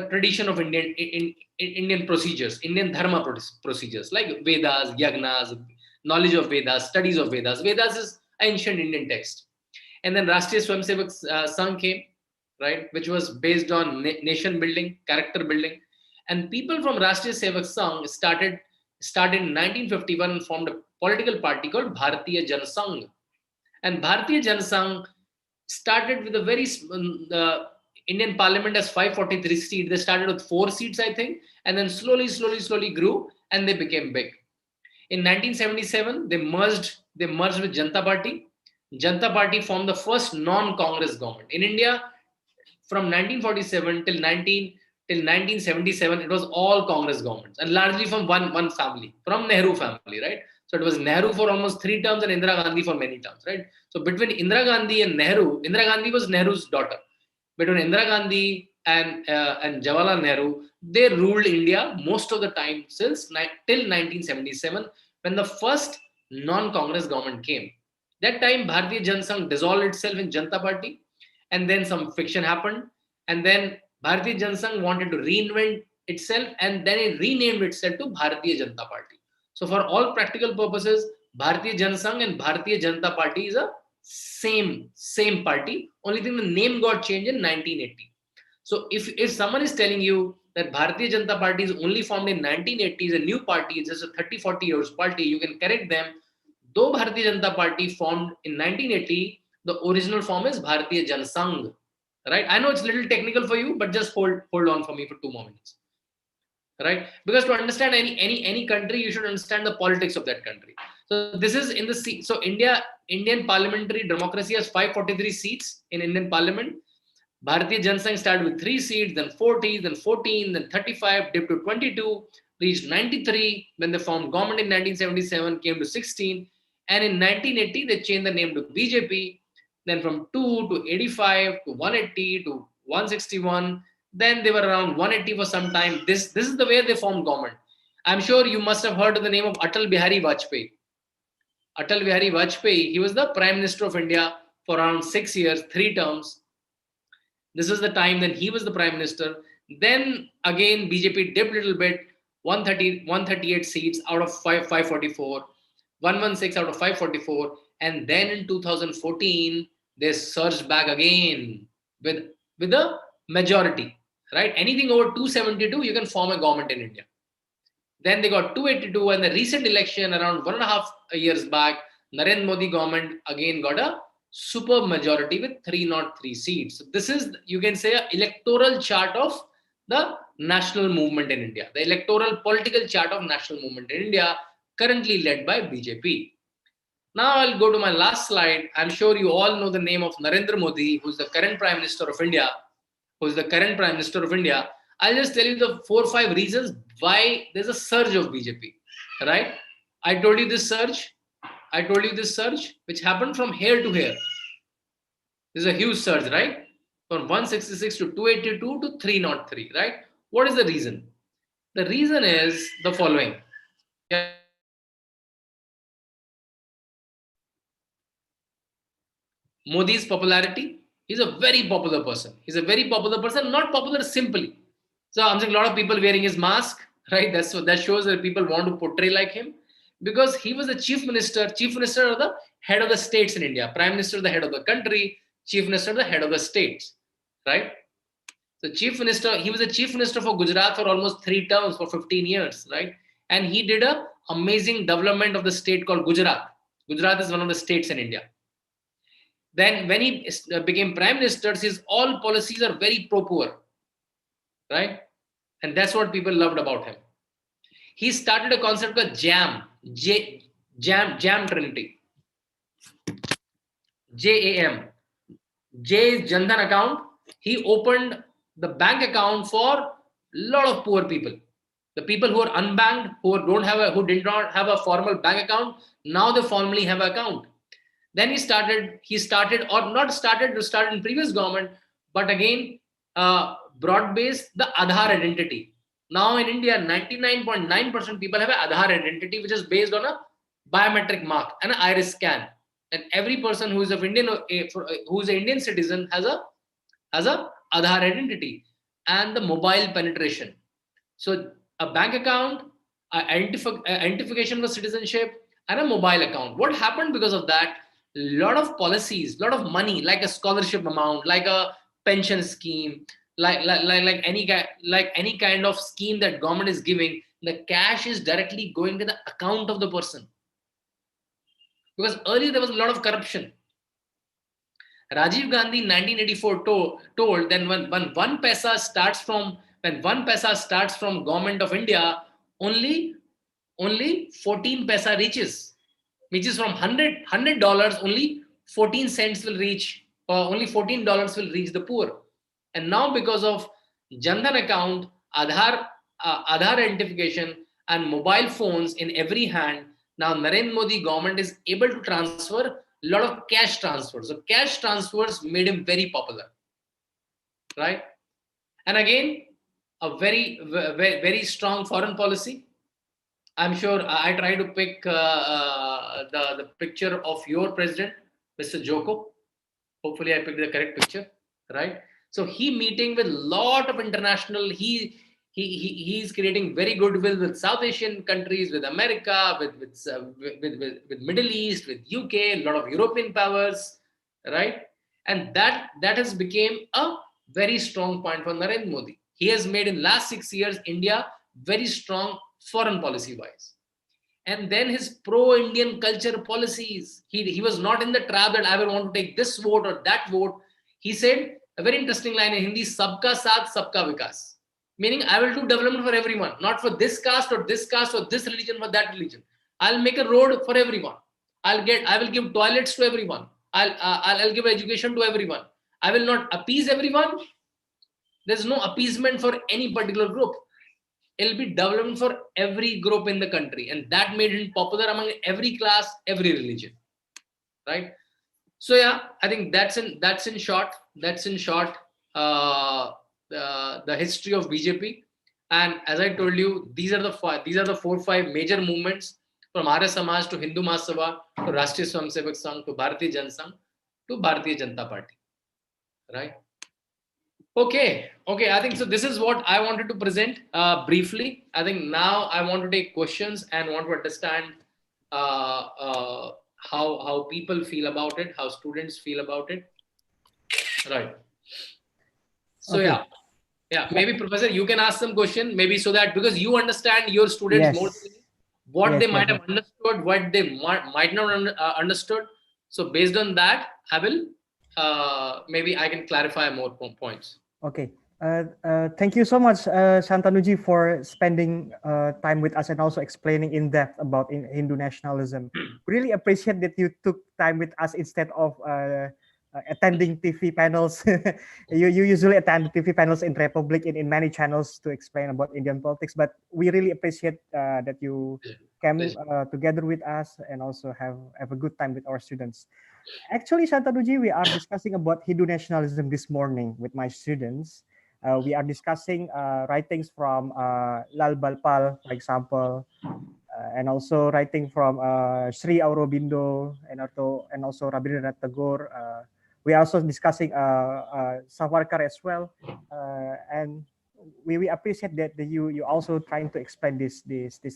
[SPEAKER 2] tradition of Indian procedures, Indian dharma procedures, like Vedas, Yagnas, knowledge of Vedas, studies of Vedas. Vedas is ancient Indian text. And then Rashtriya Swayamsevak Sangh came, right, which was based on nation building, character building. And people from Rashtriya Sevak Sangh started in 1951 and formed a political party called Bharatiya Janata Sangh. And Bharatiya Janata Sangh started with a very Indian Parliament has 543 seats. They started with 4 seats, I think, and then slowly grew, and they became big. In 1977, they merged with Janata Party. Janata Party formed the first non-Congress government in India. From 1947 till 1977, it was all Congress governments, and largely from one family, from Nehru family, right? So it was Nehru for almost 3 terms and Indira Gandhi for many terms, right? So between Indira Gandhi and Nehru, Indira Gandhi was Nehru's daughter. Between Indira Gandhi and Jawaharlal Nehru, they ruled India most of the time till 1977, when the first non-Congress government came. That time, Bharatiya Janata Sangh dissolved itself in Janata Party, and then some friction happened, and then Bharatiya Janata Sangh wanted to reinvent itself, and then it renamed itself to Bharatiya Janata Party. So, for all practical purposes, Bharatiya Janata Sangh and Bharatiya Janata Party is a same party. Only thing, the name got changed in 1980. So if someone is telling you that Bharatiya Janata Party is only formed in 1980, is a new party, it's just a 30-40 years party, you can correct them. Though Bharatiya Janata Party formed in 1980, the original form is Bharatiya Janata Sangh. Right? I know it's a little technical for you, but just hold on for me for 2 more minutes. Right? Because to understand any country, you should understand the politics of that country. So this is in the so Indian parliamentary democracy has 543 seats in Indian Parliament. Bharatiya Janata Sangh started with 3 seats, then 40, then 14, then 35, dipped to 22, reached 93. When they formed government in 1977, came to 16. And in 1980, they changed the name to BJP. Then from 2 to 85 to 180 to 161. Then they were around 180 for some time. This is the way they formed government. I'm sure you must have heard of the name of Atal Bihari Vajpayee. Atal Bihari Vajpayee, he was the Prime Minister of India for around 6 years, 3 terms. This is the time that he was the Prime Minister. Then again, BJP dipped a little bit, 138 seats out of 544, 116 out of 544. And then in 2014, they surged back again with a majority, right? Anything over 272, you can form a government in India. Then they got 282, and the recent election around 1.5 years back, Narendra Modi government again got a superb majority with 303 seats. So this is, you can say, an electoral chart of the national movement in India, the electoral political chart of national movement in India, currently led by BJP. Now I'll go to my last slide. I'm sure you all know the name of Narendra Modi, who's the current Prime Minister of India. I'll just tell you the 4 or 5 reasons why there's a surge of BJP, right? I told you this surge, which happened from here to here. There's a huge surge, right? From 166 to 282 to 303, right? What is the reason? The reason is the following. Modi's popularity. He's a very popular person. Not popular simply. So I'm saying a lot of people wearing his mask, right? That shows that people want to portray like him, because he was the chief minister or the head of the states in India. Prime Minister, the head of the country. Chief Minister, the head of the states, right? So chief minister, he was the chief minister for Gujarat for almost 3 terms for 15 years, right? And he did an amazing development of the state called Gujarat. Gujarat is one of the states in India. Then when he became prime minister, his all policies are very pro-poor, right? And that's what people loved about him. He started a concept called JAM Trinity. JAM. J is Jandhan account. He opened the bank account for a lot of poor people. The people who are unbanked, who did not have a formal bank account, now they formally have an account. Then he started in previous government, but again, broad-based the Aadhaar identity. Now in India, 99.9% people have an Aadhaar identity, which is based on a biometric mark and an iris scan. And every person who is an Indian citizen has a Aadhaar identity, and the mobile penetration. So a bank account, identification for citizenship, and a mobile account. What happened because of that? A lot of policies, a lot of money, like a scholarship amount, like a pension scheme, like any kind of scheme that government is giving, the cash is directly going to the account of the person. Because earlier there was a lot of corruption. Rajiv Gandhi in 1984 told that when 1 paisa starts from government of India, only 14 paisa reaches, which is from $100, only 14 cents will reach, or only $14 will reach the poor. And now because of Jandhan account, Aadhaar identification, and mobile phones in every hand, now Narendra Modi government is able to transfer a lot of cash transfers. So cash transfers made him very popular, right? And again, a very strong foreign policy. I'm sure I try to pick the picture of your president, Mr. Joko. Hopefully, I picked the correct picture, right? So he meeting with lot of international. He's creating very goodwill with South Asian countries, with America, with Middle East, with UK, a lot of European powers, right? And that has become a very strong point for Narendra Modi. He has made in last 6 years India very strong foreign policy wise. And then his pro-Indian culture policies. He was not in the trap that I will want to take this vote or that vote. He said a very interesting line in Hindi: "Sabka saath, sabka vikas." Meaning, I will do development for everyone, not for this caste or this caste or this religion or that religion. I'll make a road for everyone. I will give toilets to everyone. I'll give education to everyone. I will not appease everyone. There's no appeasement for any particular group. It'll be development for every group in the country, and that made him popular among every class, every religion, right? So yeah, I think that's in short the history of BJP. And as I told you, these are the 4 5 major movements, from Arya Samaj to Hindu Mahasabha to Rashtriya Swayamsevak Sangh to Bharatiya Janata to Bharatiya Janata Party, right? Okay. I think so. This is what I wanted to present briefly. I think now I want to take questions and want to understand how people feel about it, how students feel about it. Right. So
[SPEAKER 1] Okay.
[SPEAKER 2] yeah. Maybe Professor, you can ask some question. Maybe so that because you understand your students more than
[SPEAKER 1] Yes.
[SPEAKER 2] me, what they
[SPEAKER 1] Yes.
[SPEAKER 2] might have understood, what they might not understood. So based on that, I will maybe I can clarify more points.
[SPEAKER 1] Okay. Thank you so much, Shantanuji, for spending time with us and also explaining in depth about Hindu nationalism. Really appreciate that you took time with us instead of attending TV panels. You usually attend TV panels in Republic in many channels to explain about Indian politics, but we really appreciate that you came together with us and also have a good time with our students. Actually, Shantanuji, we are discussing about Hindu nationalism this morning with my students. We are discussing writings from Lal Balpal, for example, and also writing from Sri Aurobindo and also Rabindranath Tagore. We are also discussing Savarkar as well, and we appreciate that you also trying to explain this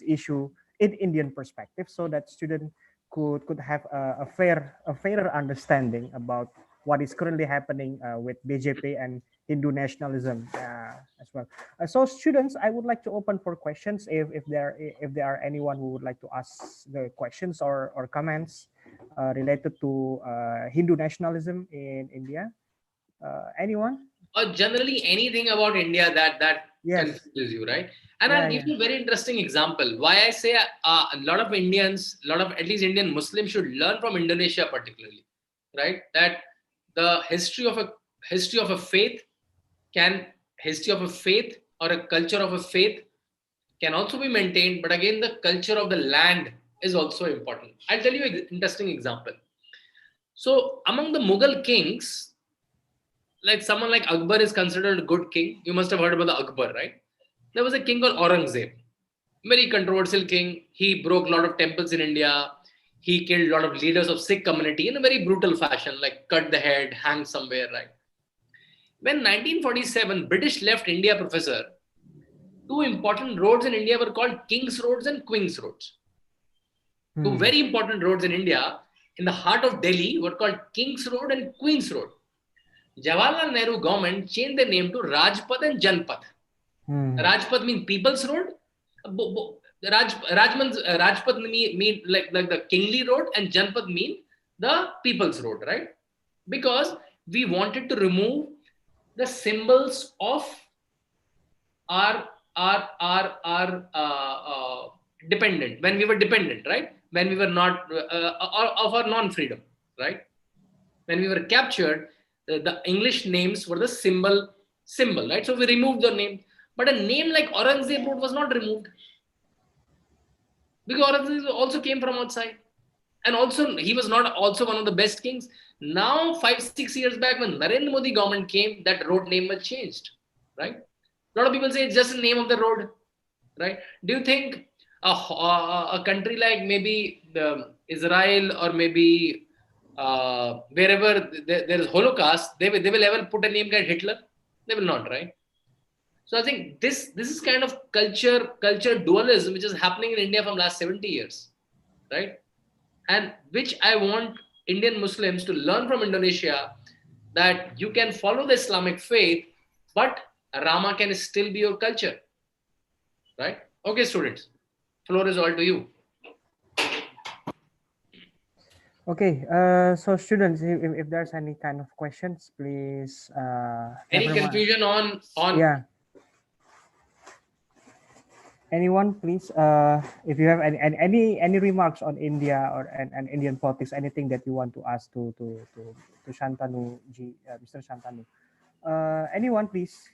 [SPEAKER 1] issue in Indian perspective, so that student could have a fairer understanding about what is currently happening with BJP and Hindu nationalism as well. So students, I would like to open for questions if there are anyone who would like to ask the questions or comments related to Hindu nationalism in India. Anyone?
[SPEAKER 2] Or generally anything about India that
[SPEAKER 1] Yes.
[SPEAKER 2] confuses you, right? And I'll
[SPEAKER 1] Yeah,
[SPEAKER 2] give
[SPEAKER 1] yeah.
[SPEAKER 2] you a very interesting example. Why I say a lot of Indians, a lot of at least Indian Muslims should learn from Indonesia particularly, right? That the history of a faith can history of a faith or a culture of a faith can also be maintained, but again the culture of the land is also important. I'll tell you an interesting example. So among the Mughal kings, like someone like Akbar is considered a good king. You must have heard about the Akbar, right? There was a king called Aurangzeb, very controversial king. He broke a lot of temples in India. He killed a lot of leaders of Sikh community in a very brutal fashion, like cut the head, hang somewhere, right? When 1947 British left India, Professor, two important roads in India were called King's Roads and Queen's Roads. Two
[SPEAKER 1] Hmm.
[SPEAKER 2] very important roads in India, in the heart of Delhi, were called King's Road and Queen's Road. Jawaharlal Nehru government changed the name to Rajpath and Janpath.
[SPEAKER 1] Hmm.
[SPEAKER 2] Rajpath means People's Road. Rajpath mean like the Kingly Road, and Janpath mean the People's Road, right? Because we wanted to remove the symbols of our dependent, when we were dependent, right? When we were not of our non-freedom, right? When we were captured, the English names were the symbol, right? So we removed the name. But a name like Aurangzeb Road was not removed because Aurangzeb also came from outside. And also, he was not also one of the best kings. Now, 5 6 years back, when Narendra Modi government came, that road name was changed. right? A lot of people say it's just the name of the road, right? Do you think a country like maybe Israel or maybe wherever there is Holocaust, they will ever put a name like Hitler? They will not, right? So I think this is kind of culture dualism which is happening in India from last 70 years, right? And which I want Indian Muslims to learn from Indonesia, that you can follow the Islamic faith, but Rama can still be your culture, right? Okay, students, floor is all to you.
[SPEAKER 1] Okay, so students, if there's any kind of questions, please,
[SPEAKER 2] Any
[SPEAKER 1] everyone,
[SPEAKER 2] confusion on
[SPEAKER 1] yeah, anyone, please, if you have any remarks on India or and Indian politics, anything that you want to ask to Shantanu Ji, Mr. Shantanu, anyone, please.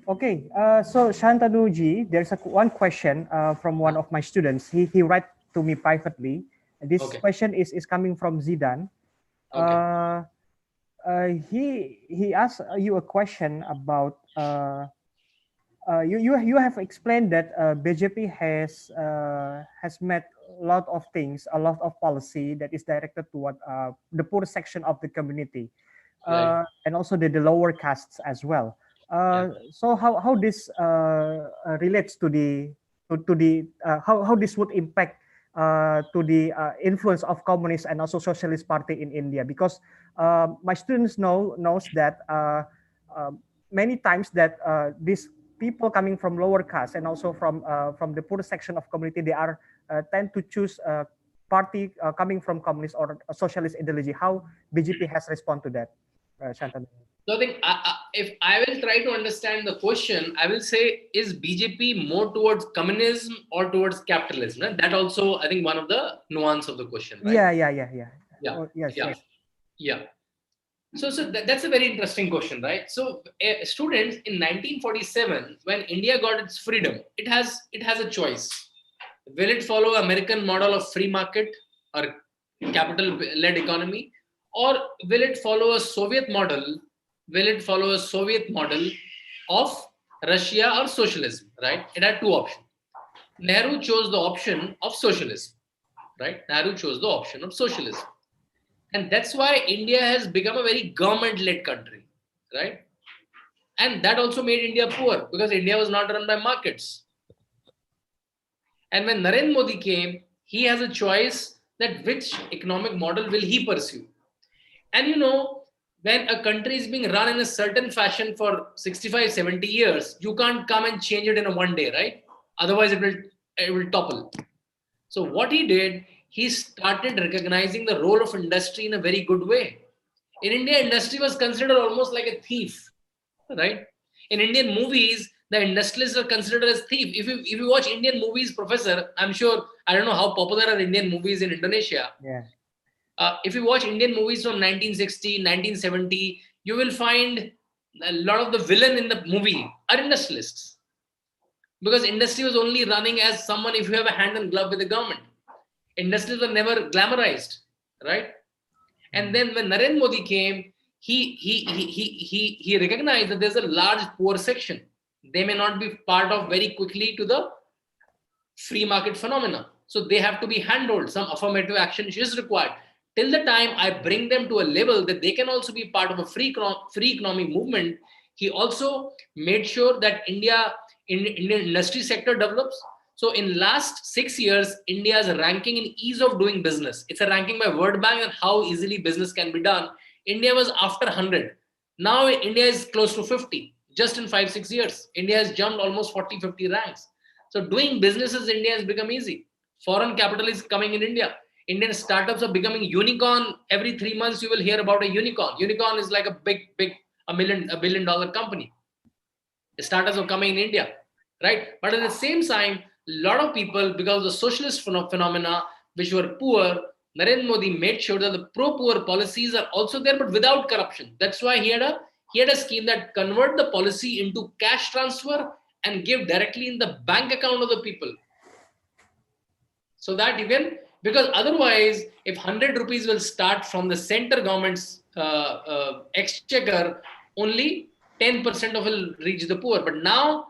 [SPEAKER 1] Okay, so Shantanu Ji, there's one question from one of my students. He write to me privately. This
[SPEAKER 2] okay,
[SPEAKER 1] question is coming from Zidan.
[SPEAKER 2] okay,
[SPEAKER 1] Uh, he asked you a question about you have explained that BJP has made a lot of things, a lot of policy that is directed toward the poor section of the community,
[SPEAKER 2] right,
[SPEAKER 1] and also the lower castes as well.
[SPEAKER 2] yeah,
[SPEAKER 1] So how this relates to the how this would impact to the influence of communist and also socialist party in India, because my students knows that uh, many times that these people coming from lower caste and also from the poor section of community, they are tend to choose party coming from communist or a socialist ideology. How BJP has responded to that, Shantanu?
[SPEAKER 2] so I think if I will try to understand the question, I will say, is BJP more towards communism or towards capitalism, right? That also, I think, one of the nuance of the question, right?
[SPEAKER 1] Yeah.
[SPEAKER 2] Yeah,
[SPEAKER 1] Oh, yes,
[SPEAKER 2] yeah,
[SPEAKER 1] yes.
[SPEAKER 2] yeah. So that's a very interesting question, right? So students, in 1947, when India got its freedom, it has a choice. Will it follow American model of free market or capital led economy, or will it follow a Soviet model? Will it follow a Soviet model of Russia or socialism, right? It had two options. Nehru chose the option of socialism, right? Nehru chose the option of socialism. And that's why India has become a very government led country, right? And that also made India poor because India was not run by markets. And when Narendra Modi came, he has a choice that which economic model will he pursue. And when a country is being run in a certain fashion for 65, 70 years, you can't come and change it in a one day, right? Otherwise, it will topple. So what he did, he started recognizing the role of industry in a very good way. In India, industry was considered almost like a thief, right? In Indian movies, the industrialists are considered as thief. If you watch Indian movies, Professor, I'm sure, I don't know how popular are Indian movies in Indonesia.
[SPEAKER 1] Yeah.
[SPEAKER 2] If you watch Indian movies from 1960, 1970, you will find a lot of the villain in the movie are industrialists, because industry was only running as someone if you have a hand and glove with the government. Industries were never glamorized, right? And then when Narendra Modi came, he recognized that there's a large poor section. They may not be part of very quickly to the free market phenomena. So they have to be handled. Some affirmative action is required. Till the time I bring them to a level that they can also be part of a free economic movement, he also made sure that Indian industry sector develops. So in last 6 years, India's ranking in ease of doing business. It's a ranking by World Bank and how easily business can be done. India was after 100. Now India is close to 50. Just in 5, 6 years, India has jumped almost 40, 50 ranks. So doing businesses in India has become easy. Foreign capital is coming in India. Indian startups are becoming unicorn. Every 3 months, you will hear about a unicorn. Unicorn is like a big, a $1 billion company. Startups are coming in India, right? But at the same time, a lot of people, because of the socialist phenomena, which were poor, Narendra Modi made sure that the pro-poor policies are also there, but without corruption. That's why he had a scheme that convert the policy into cash transfer and give directly in the bank account of the people. So that you can, because otherwise, if 100 rupees will start from the center government's exchequer, only 10% of will reach the poor. But now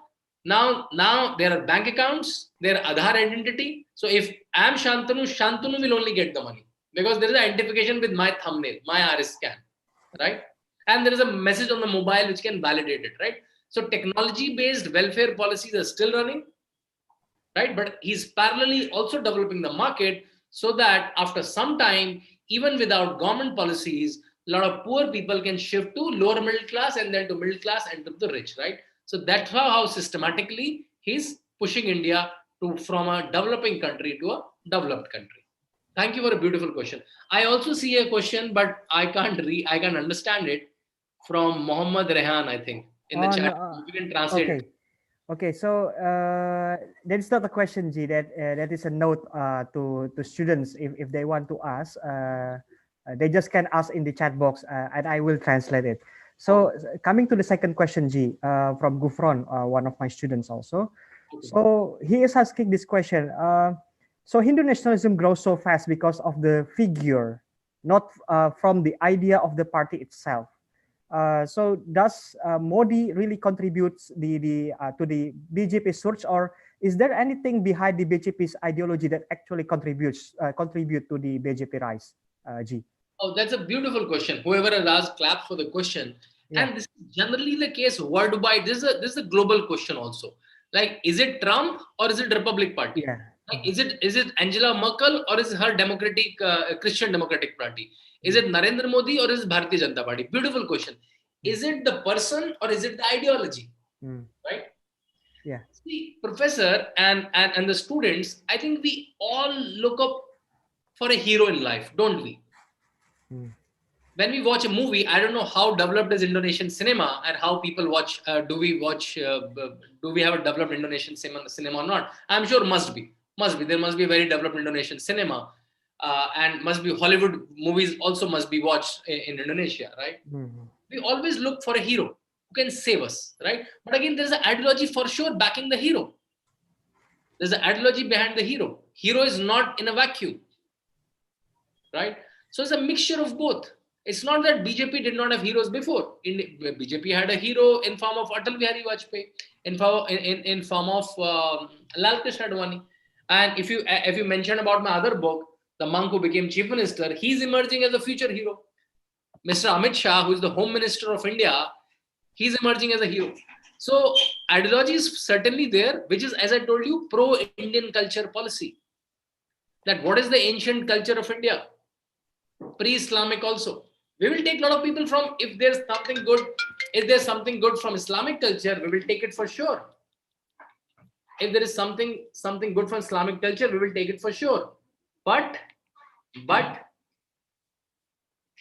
[SPEAKER 2] there are bank accounts, there are Aadhaar identity. So if I am Shantanu, Shantanu will only get the money because there is an identification with my thumbnail, my iris scan, right? And there is a message on the mobile which can validate it, right? So technology-based welfare policies are still running, right? But he's parallelly also developing the market so that after some time, even without government policies, a lot of poor people can shift to lower middle class and then to middle class and to the rich, right? So that's how systematically he's pushing India to from a developing country to a developed country. Thank you for a beautiful question. I also see a question, but I can't read. I can understand it from Mohammad Rehan. I think in the
[SPEAKER 1] Oh,
[SPEAKER 2] chat
[SPEAKER 1] no,
[SPEAKER 2] you can translate it.
[SPEAKER 1] okay. Okay, so that is not a question, G. That is a note to students if they want to ask. They just can ask in the chat box, and I will translate it. So coming to the second question, G, from Gufron, one of my students also. So he is asking this question. So Hindu nationalism grows so fast because of the figure, not from the idea of the party itself. So does Modi really contributes to the BJP surge, or is there anything behind the BJP's ideology that actually contribute to the BJP rise? G.
[SPEAKER 2] Oh, that's a beautiful question. Whoever has asked, claps for the question.
[SPEAKER 1] Yeah.
[SPEAKER 2] And this is generally the case worldwide. This is a global question also. Like, is it Trump or is it Republic Party?
[SPEAKER 1] Yeah.
[SPEAKER 2] Like, is it Angela Merkel or is it her Democratic Christian Democratic Party? Is it Narendra Modi or is it Bharatiya Janata Party? Beautiful question. Is it the person or is it the ideology? Right?
[SPEAKER 1] Yeah.
[SPEAKER 2] See, professor and the students, I think we all look up for a hero in life, don't we? When we watch a movie, I don't know how developed is Indonesian cinema and how people watch. Do we have a developed Indonesian cinema or not? I'm sure must be. There must be a very developed Indonesian cinema, and must be Hollywood movies also must be watched in Indonesia, right? We always look for a hero who can save us, right? But again, there's an ideology for sure backing the hero. There's an ideology behind the hero. Hero is not in a vacuum, right? So it's a mixture of both. It's not that BJP did not have heroes before. BJP had a hero in form of Atal Bihari Vajpayee, in form of Lal Krishna Advani. And if you mention about my other book, The Monk Who Became Chief Minister, he's emerging as a future hero. Mr. Amit Shah, who is the Home Minister of India, he's emerging as a hero. So ideology is certainly there, which is, as I told you, pro-Indian culture policy. That what is the ancient culture of India? Pre-Islamic also. We will take a lot of people from, if there's something good from Islamic culture, we will take it for sure. If there is something good from Islamic culture, we will take it for sure. But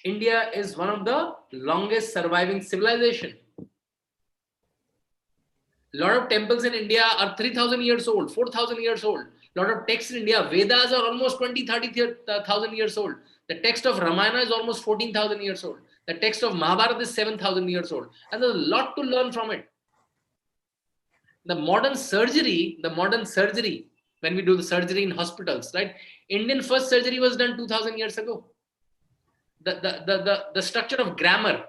[SPEAKER 2] India is one of the longest surviving civilization. A lot of temples in India are 3,000 years old, 4,000 years old. A lot of texts in India, Vedas are almost 20,000-30,000 years old. The text of Ramayana is almost 14,000 years old. The text of Mahabharata is 7,000 years old. And there's a lot to learn from it. The modern surgery, when we do the surgery in hospitals, right? Indian first surgery was done 2,000 years ago. The structure of grammar,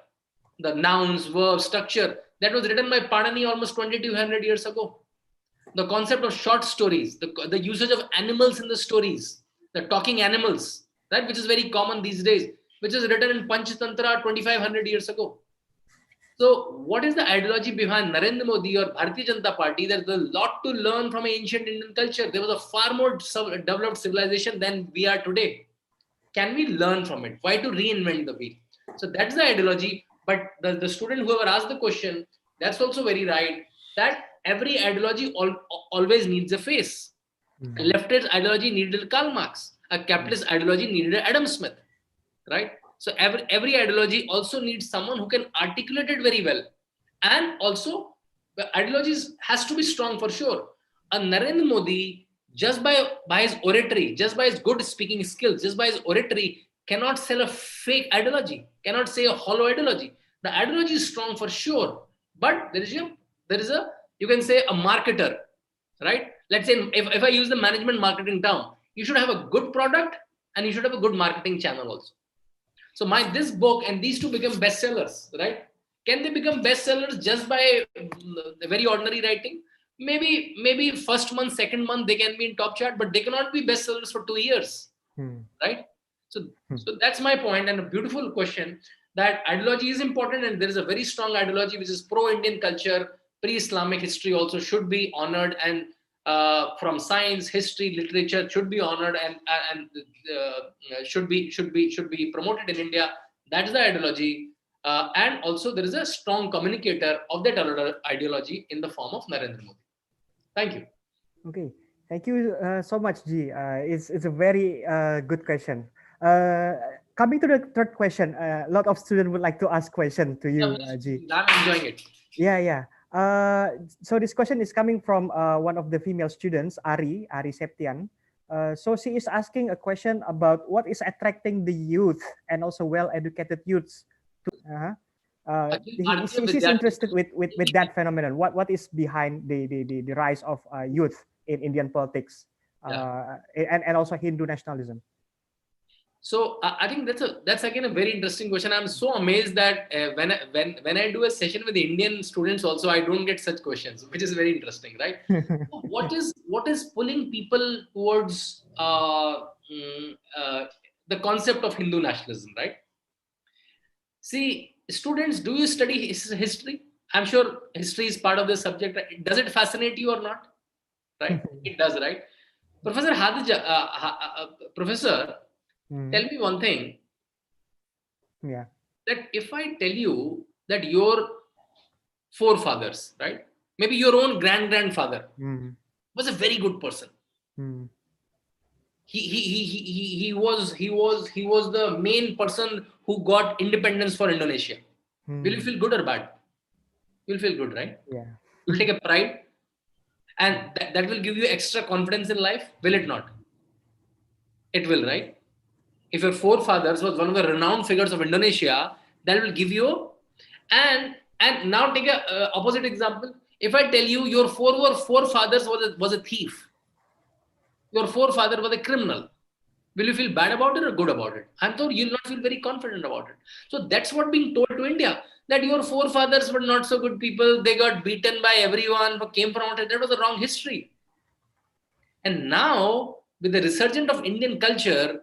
[SPEAKER 2] the nouns, verbs, structure, that was written by Panini almost 2,200 years ago. The concept of short stories, the usage of animals in the stories, the talking animals, right, which is very common these days, which is written in Panchatantra 2,500 years ago. So what is the ideology behind Narendra Modi or Bharatiya Janata Party? There's a lot to learn from ancient Indian culture. There was a far more developed civilization than we are today. Can we learn from it? Why to reinvent the wheel? So that's the ideology. But the student whoever asked the question, that's also very right, that every ideology always needs a face. A leftist ideology needed Karl Marx. A capitalist ideology needed Adam Smith, right? So every ideology also needs someone who can articulate it very well. And also, the ideologies has to be strong for sure. A Narendra Modi, just by his oratory, just by his good speaking skills, just by his oratory, cannot sell a fake ideology, cannot say a hollow ideology. The ideology is strong for sure, but there is a you can say a marketer, right? Let's say if I use the management marketing term, you should have a good product and you should have a good marketing channel also. So this book and these two become bestsellers, right? Can they become bestsellers just by very ordinary writing? Maybe first month, second month they can be in top chart, but they cannot be bestsellers for 2 years, right? So that's my point, and a beautiful question. That ideology is important, and there is a very strong ideology which is pro-Indian culture, pre-Islamic history also should be honored, and from science, history, literature should be honored, and should be promoted in India. That is the ideology, and also there is a strong communicator of that ideology in the form of Narendra Modi. Thank you.
[SPEAKER 1] Okay, thank you so much, G. It's a very good question. Coming to the third question, a lot of students would like to ask question to you, G.
[SPEAKER 2] I'm enjoying it.
[SPEAKER 1] Yeah. So this question is coming from one of the female students, Ari Septian. So she is asking a question about what is attracting the youth and also well-educated youths to. She's interested with that phenomenon. What is behind the rise of youth in Indian politics, and also Hindu nationalism?
[SPEAKER 2] So I think that's again a very interesting question. I'm so amazed that when I do a session with Indian students also, I don't get such questions, which is very interesting, right? What is pulling people towards the concept of Hindu nationalism, right? See, students, do you study history? I'm sure history is part of the subject. Right? Does it fascinate you or not? Right? It does, right? Professor Professor, tell me one thing.
[SPEAKER 1] Yeah.
[SPEAKER 2] That if I tell you that your forefathers, right? Maybe your own grandfather was a very good person. He was the main person who got independence for Indonesia. Will you feel good or bad? You'll feel good, right?
[SPEAKER 1] Yeah.
[SPEAKER 2] You'll take a pride, and that will give you extra confidence in life. Will it not? It will, right? If your forefathers was one of the renowned figures of Indonesia, that will give you. And now take a opposite example. If I tell you your forefathers was a thief, your forefather was a criminal, will you feel bad about it or good about it? I'm told you'll not feel very confident about it. So that's what being told to India, that your forefathers were not so good people. They got beaten by everyone who came from it. That was a wrong history. And now, with the resurgence of Indian culture,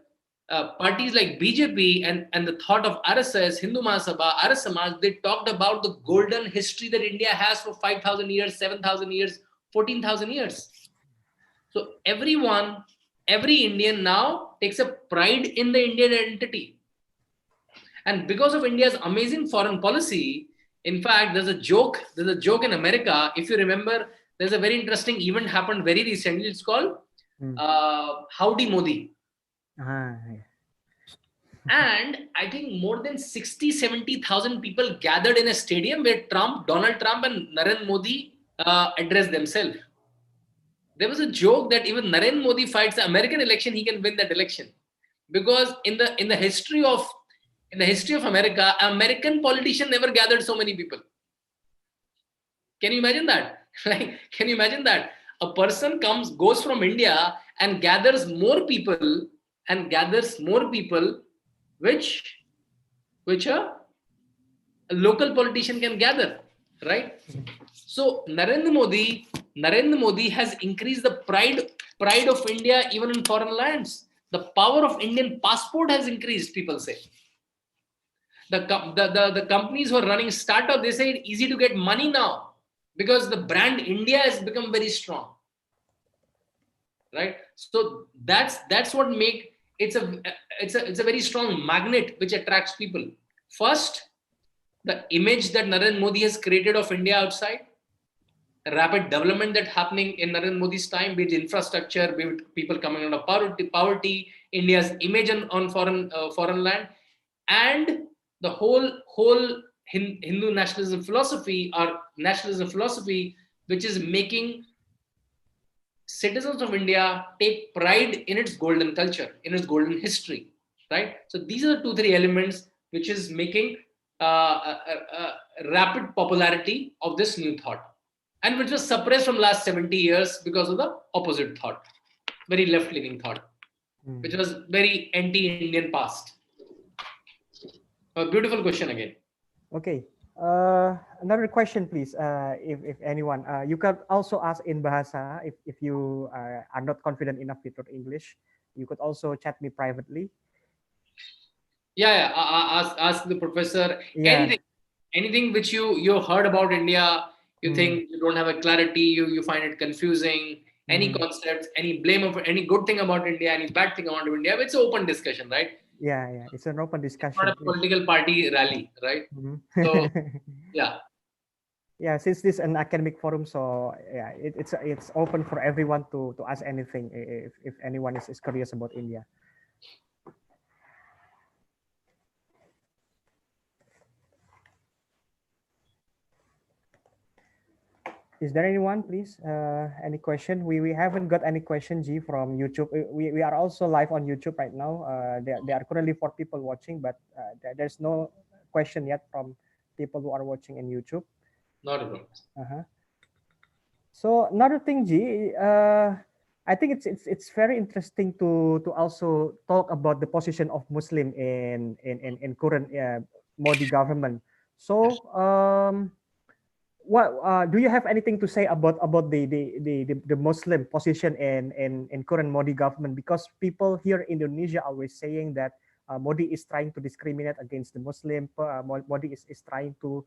[SPEAKER 2] parties like BJP and the thought of RSS, Hindu Mahasabha, Arya Samaj, they talked about the golden history that India has for 5,000 years, 7,000 years, 14,000 years. So every Indian now takes a pride in the Indian identity. And because of India's amazing foreign policy, in fact, there's a joke in America. If you remember, there's a very interesting event happened very recently. It's called Howdy Modi. And I think more than 60-70,000 people gathered in a stadium where Donald Trump and Narendra Modi addressed themselves. There was a joke that even Narendra Modi fights the American election, he can win that election. Because in the history of America, American politician never gathered so many people. Can you imagine that? Can you imagine that? A person goes from India and gathers more people, which a local politician can gather, right? So Narendra Modi has increased the pride of India even in foreign lands. The power of Indian passport has increased, people say. The companies who are running startup, they say it's easy to get money now because the brand India has become very strong, right? So that's what make it's a very strong magnet which attracts people. First, the image that Narendra Modi has created of India outside, rapid development that's happening in Narendra Modi's time, be it infrastructure, be it people coming out of poverty, India's image on foreign land, and the whole Hindu nationalism philosophy, which is making citizens of India take pride in its golden culture, in its golden history, right? So these are the 2-3 elements which is making a rapid popularity of this new thought, and which was suppressed from last 70 years because of the opposite thought, very left-leaning thought, which was very anti-Indian past. A beautiful question again.
[SPEAKER 1] Okay. Another question, please. If anyone, you can also ask in Bahasa if you are not confident enough with your English. You could also chat me privately.
[SPEAKER 2] Yeah. Ask the professor
[SPEAKER 1] Yeah.
[SPEAKER 2] anything which you heard about India. You
[SPEAKER 1] Mm,
[SPEAKER 2] think you don't have a clarity. You find it confusing. Any
[SPEAKER 1] mhm.
[SPEAKER 2] concepts, any blame of any good thing about India, any bad thing about India. It's an open discussion, right?
[SPEAKER 1] Yeah, yeah. It's an open
[SPEAKER 2] It's not
[SPEAKER 1] discussion,
[SPEAKER 2] a
[SPEAKER 1] please.
[SPEAKER 2] political party rally, right?
[SPEAKER 1] Mhm.
[SPEAKER 2] So yeah,
[SPEAKER 1] Yeah, since this is an academic forum, so yeah, it's open for everyone to ask anything if anyone is curious about India. Is there anyone, please? Any question? We haven't got any question, G, from YouTube. We are also live on YouTube right now. There are currently 4 people watching, but there's no question yet from people who are watching in YouTube.
[SPEAKER 2] not a problem.
[SPEAKER 1] Uh-huh. So another thing, G, I think it's very interesting to also talk about the position of Muslim in current Modi government. So what do you have anything to say about the Muslim position in current Modi government? Because people here in Indonesia always saying that Modi is trying to discriminate against the Muslim. Modi is trying to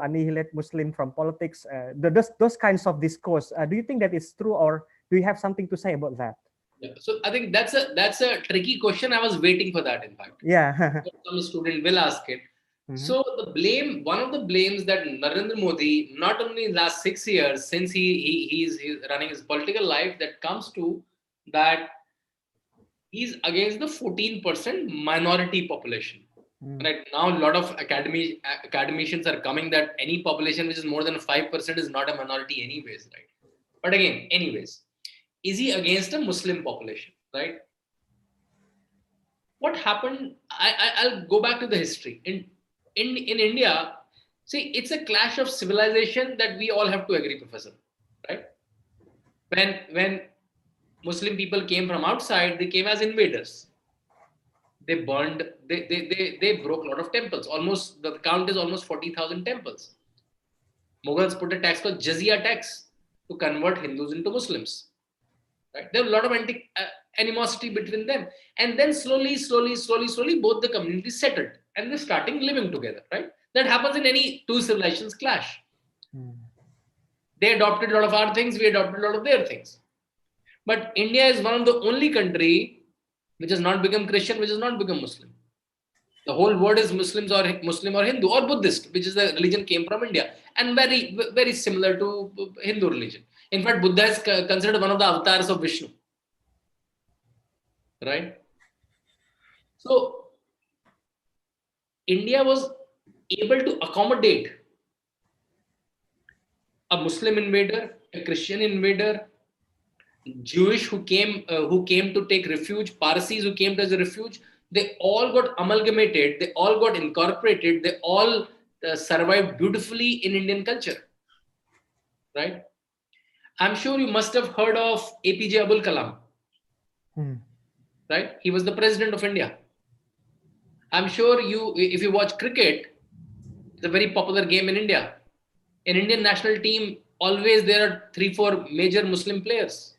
[SPEAKER 1] annihilate Muslim from politics. Those kinds of discourse. Do you think that is true, or do you have something to say about that?
[SPEAKER 2] Yeah. So I think that's a tricky question. I was waiting for that, in fact.
[SPEAKER 1] Yeah.
[SPEAKER 2] Some student will ask it.
[SPEAKER 1] Mhm.
[SPEAKER 2] So one of the blames that Narendra Modi, not only in last 6 years since he's running his political life, that comes to that he's against the 14% minority population.
[SPEAKER 1] Mm.
[SPEAKER 2] Right now, a lot of academicians are coming that any population which is more than 5% is not a minority, anyways, right? But again, anyways, is he against a Muslim population, right? What happened? I'll go back to the history in India. See, it's a clash of civilization that we all have to agree, Professor, right? When Muslim people came from outside, they came as invaders. They burned. They broke a lot of temples. Almost the count is almost 40,000 temples. Mughals put a tax called jizya tax to convert Hindus into Muslims. Right? There are a lot of animosity between them, and then slowly, both the communities settled, and they're starting living together. Right? That happens in any two civilizations clash.
[SPEAKER 1] Mm.
[SPEAKER 2] They adopted a lot of our things, we adopted a lot of their things. But India is one of the only country which has not become Christian, which has not become Muslim. The whole world is Muslim or Hindu or Buddhist, which is the religion came from India, and very similar to Hindu religion. In fact, Buddha is considered one of the avatars of Vishnu, right? So India was able to accommodate a Muslim invader, a Christian invader, Jewish who came to take refuge, Parsis who came as a refuge. They all got amalgamated. They all got incorporated. They all survived beautifully in Indian culture, right? I'm sure you must have heard of APJ Abul Kalam,
[SPEAKER 1] Mm.
[SPEAKER 2] right? He was the president of India. I'm sure if you watch cricket, it's a very popular game in India. In Indian national team, always there are 3, 4 major Muslim players.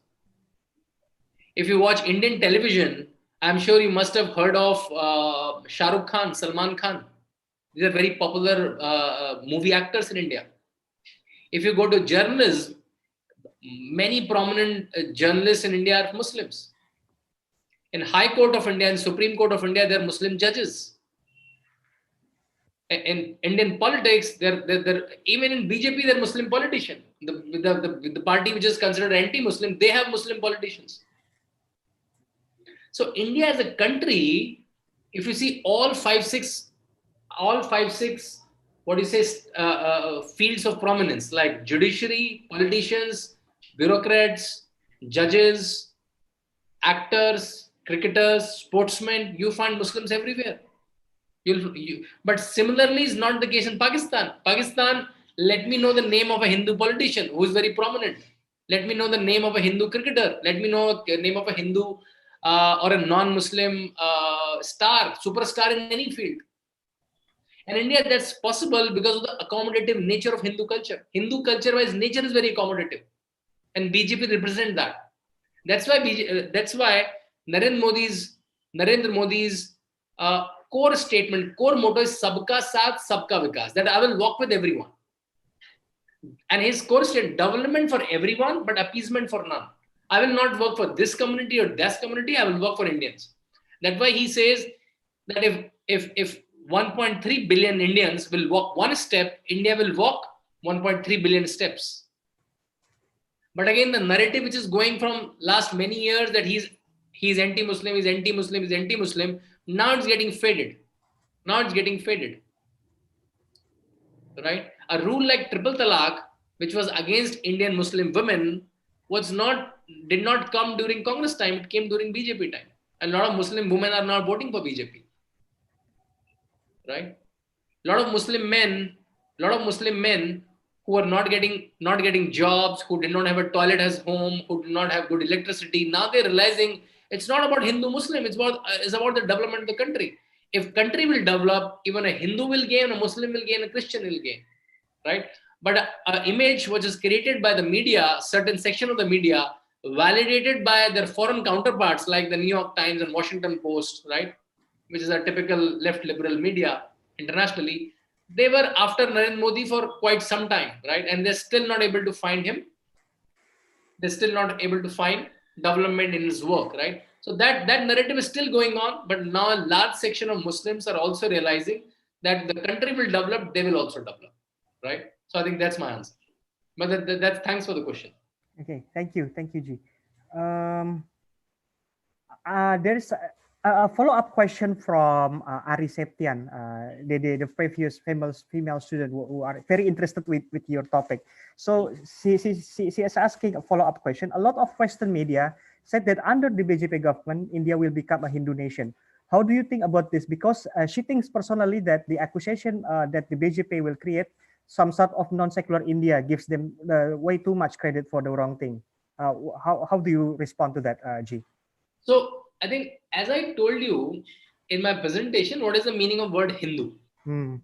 [SPEAKER 2] If you watch Indian television, I'm sure you must have heard of Shah Rukh Khan, Salman Khan. These are very popular movie actors in India. If you go to journalism, many prominent journalists in India are Muslims. In High Court of India and Supreme Court of India, there are Muslim judges. In Indian politics, even in BJP, they're Muslim politicians. The party which is considered anti-Muslim, they have Muslim politicians. So India as a country, if you see all five, six, what do you say, fields of prominence like judiciary, politicians, bureaucrats, judges, actors, cricketers, sportsmen, you find Muslims everywhere. But similarly, is not the case in Pakistan. Pakistan, let me know the name of a Hindu politician who is very prominent. Let me know the name of a Hindu cricketer. Let me know the name of a Hindu or a non-Muslim superstar in any field. And India, that's possible because of the accommodative nature of Hindu culture. Hindu culture by its nature is very accommodative, and BJP represent that. That's why that's why Narendra Modi's core statement, core motto is "Sabka Saath, Sabka Vikas." That I will walk with everyone. And his core statement: development for everyone, but appeasement for none. I will not work for this community or that community. I will work for Indians. That's why he says that if 1.3 billion Indians will walk one step, India will walk 1.3 billion steps. But again, the narrative which is going from last many years that he's anti-Muslim, he's anti-Muslim, he's anti-Muslim, now it's getting faded. Now it's getting faded. Right? A rule like triple talaq, which was against Indian Muslim women, did not come during Congress time, it came during BJP time. And a lot of Muslim women are now voting for BJP. Right? A lot of Muslim men who are not getting jobs, who did not have a toilet as home, who did not have good electricity, now they're realizing it's not about Hindu Muslim, it's about the development of the country. If country will develop, even a Hindu will gain, a Muslim will gain, a Christian will gain, right? But an image which is created by the media, certain section of the media, validated by their foreign counterparts like the New York Times and Washington Post, right, which is a typical left liberal media internationally, they were after Narendra Modi for quite some time, right? And they're still not able to find him. They're still not able to find development in his work, right? So that narrative is still going on, but now a large section of Muslims are also realizing that the country will develop, they will also develop, right? So I think that's my answer. But that's thanks for the question.
[SPEAKER 1] Okay, thank you, G. There's a follow-up question from Ari Septian, the previous female student who are very interested with your topic. So she is asking a follow-up question. A lot of Western media said that under the BJP government, India will become a Hindu nation. How do you think about this? Because she thinks personally that the accusation that the BJP will create some sort of non-secular India gives them way too much credit for the wrong thing. How do you respond to that, G?
[SPEAKER 2] So I think, as I told you in my presentation, what is the meaning of word Hindu? You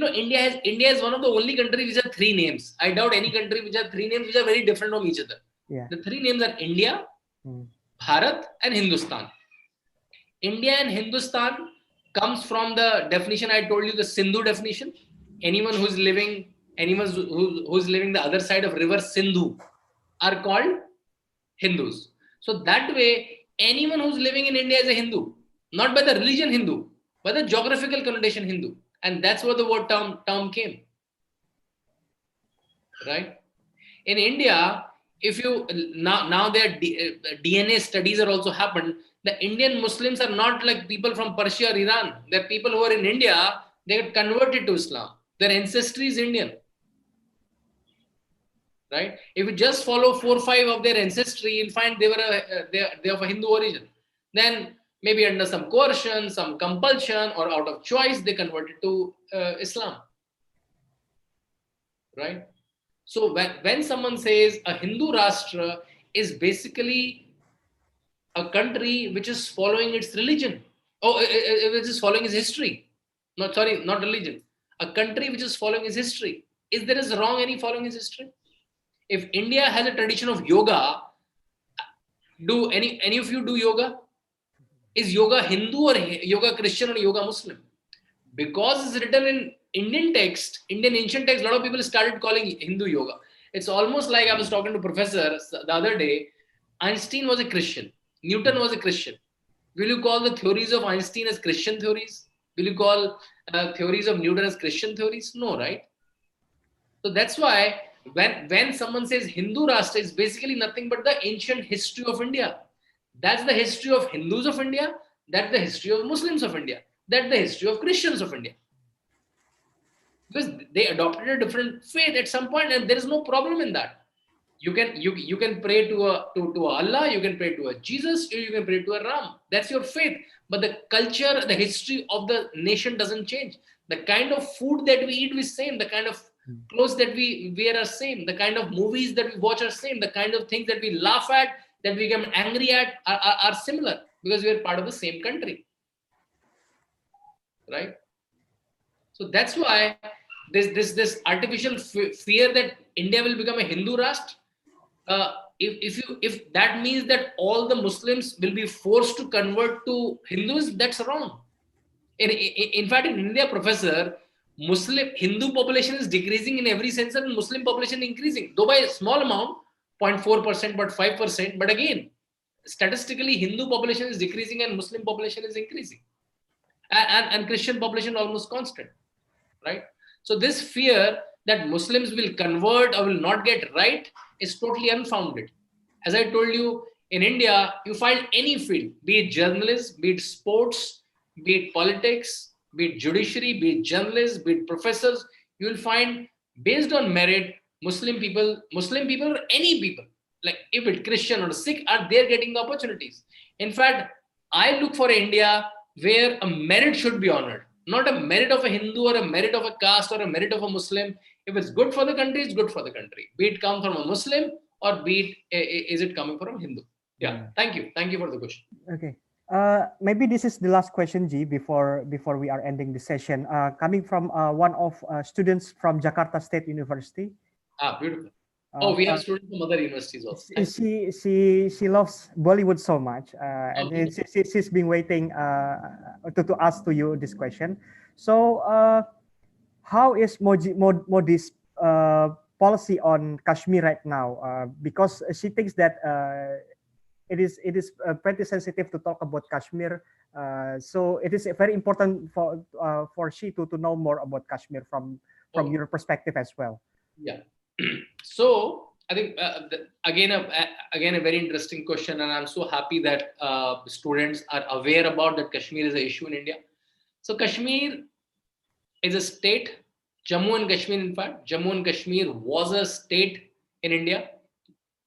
[SPEAKER 2] know, India is one of the only countries which have three names. I doubt any country which have three names which are very different from each other.
[SPEAKER 1] Yeah.
[SPEAKER 2] The three names are India, Bharat, and Hindustan. India and Hindustan comes from the definition I told you, the Sindhu definition. Anyone who's living the other side of river Sindhu are called Hindus. So that way, anyone who's living in India is a Hindu, not by the religion Hindu, by the geographical connotation Hindu. And that's where the word term came. Right? In India, if you now their DNA studies are also happened. The Indian Muslims are not like people from Persia or Iran. They're people who are in India, they get converted to Islam. Their ancestry is Indian. Right? If you just follow 4 or 5 of their ancestry, you'll find they're of a Hindu origin. Then maybe under some coercion, some compulsion, or out of choice, they converted to Islam. Right? So when someone says a Hindu Rashtra is basically a country which is following its religion, which is following its history. Not religion. A country which is following its history. Is there is wrong any following its history? If India has a tradition of yoga, do any of you do yoga? Is yoga Hindu or yoga Christian or yoga Muslim? Because it's written in Indian text, Indian ancient text, a lot of people started calling Hindu yoga. It's almost like I was talking to a professor the other day. Einstein was a Christian. Newton was a Christian. Will you call the theories of Einstein as Christian theories? Will you call theories of Newton as Christian theories? No, right? So that's why when someone says Hindu Rashtra, it's basically nothing but the ancient history of India. That's the history of Hindus of India. That's the history of Muslims of India. That's the history of Christians of India. Because they adopted a different faith at some point, and there is no problem in that. You can pray to Allah, you can pray to a Jesus, or you can pray to a Ram. That's your faith. But the culture, the history of the nation doesn't change. The kind of food that we eat is same. The kind of clothes that we wear are same. The kind of movies that we watch are same. The kind of things that we laugh at, that we get angry at are similar, because we are part of the same country. Right? So that's why this artificial fear that India will become a Hindu Rashtra. If that means that all the Muslims will be forced to convert to Hindus, that's wrong. In fact, in India, Professor, Muslim Hindu population is decreasing in every sense, and Muslim population increasing, though by a small amount, 0.4%, but 5%. But again, statistically, Hindu population is decreasing and Muslim population is increasing, and Christian population almost constant, right? So this fear that Muslims will convert or will not get right is totally unfounded. As I told you, in India, you find any field, be it journalism, be it sports, be it politics, be it judiciary, be it journalists, be it professors, you will find based on merit, Muslim people or any people, like if it Christian or Sikh, are there getting the opportunities. In fact, I look for India where a merit should be honored, not a merit of a Hindu or a merit of a caste or a merit of a Muslim. If it's good for the country, it's good for the country. Be it come from a Muslim or be it is it coming from a Hindu. Yeah. Thank you for the question.
[SPEAKER 1] Okay. Maybe this is the last question, G, before we are ending the session. Coming from one of students from Jakarta State University.
[SPEAKER 2] Beautiful. We have students from other universities also.
[SPEAKER 1] She loves Bollywood so much, and she's been waiting to ask to you this question. So, how is Modi's policy on Kashmir right now? Because she thinks that it is pretty sensitive to talk about Kashmir. So it is very important for she to know more about Kashmir from your perspective as well.
[SPEAKER 2] Yeah. So I think again a very interesting question, and I'm so happy that students are aware about that Kashmir is an issue in India. So Kashmir is a state. Jammu and Kashmir, in fact, Jammu and Kashmir was a state in India.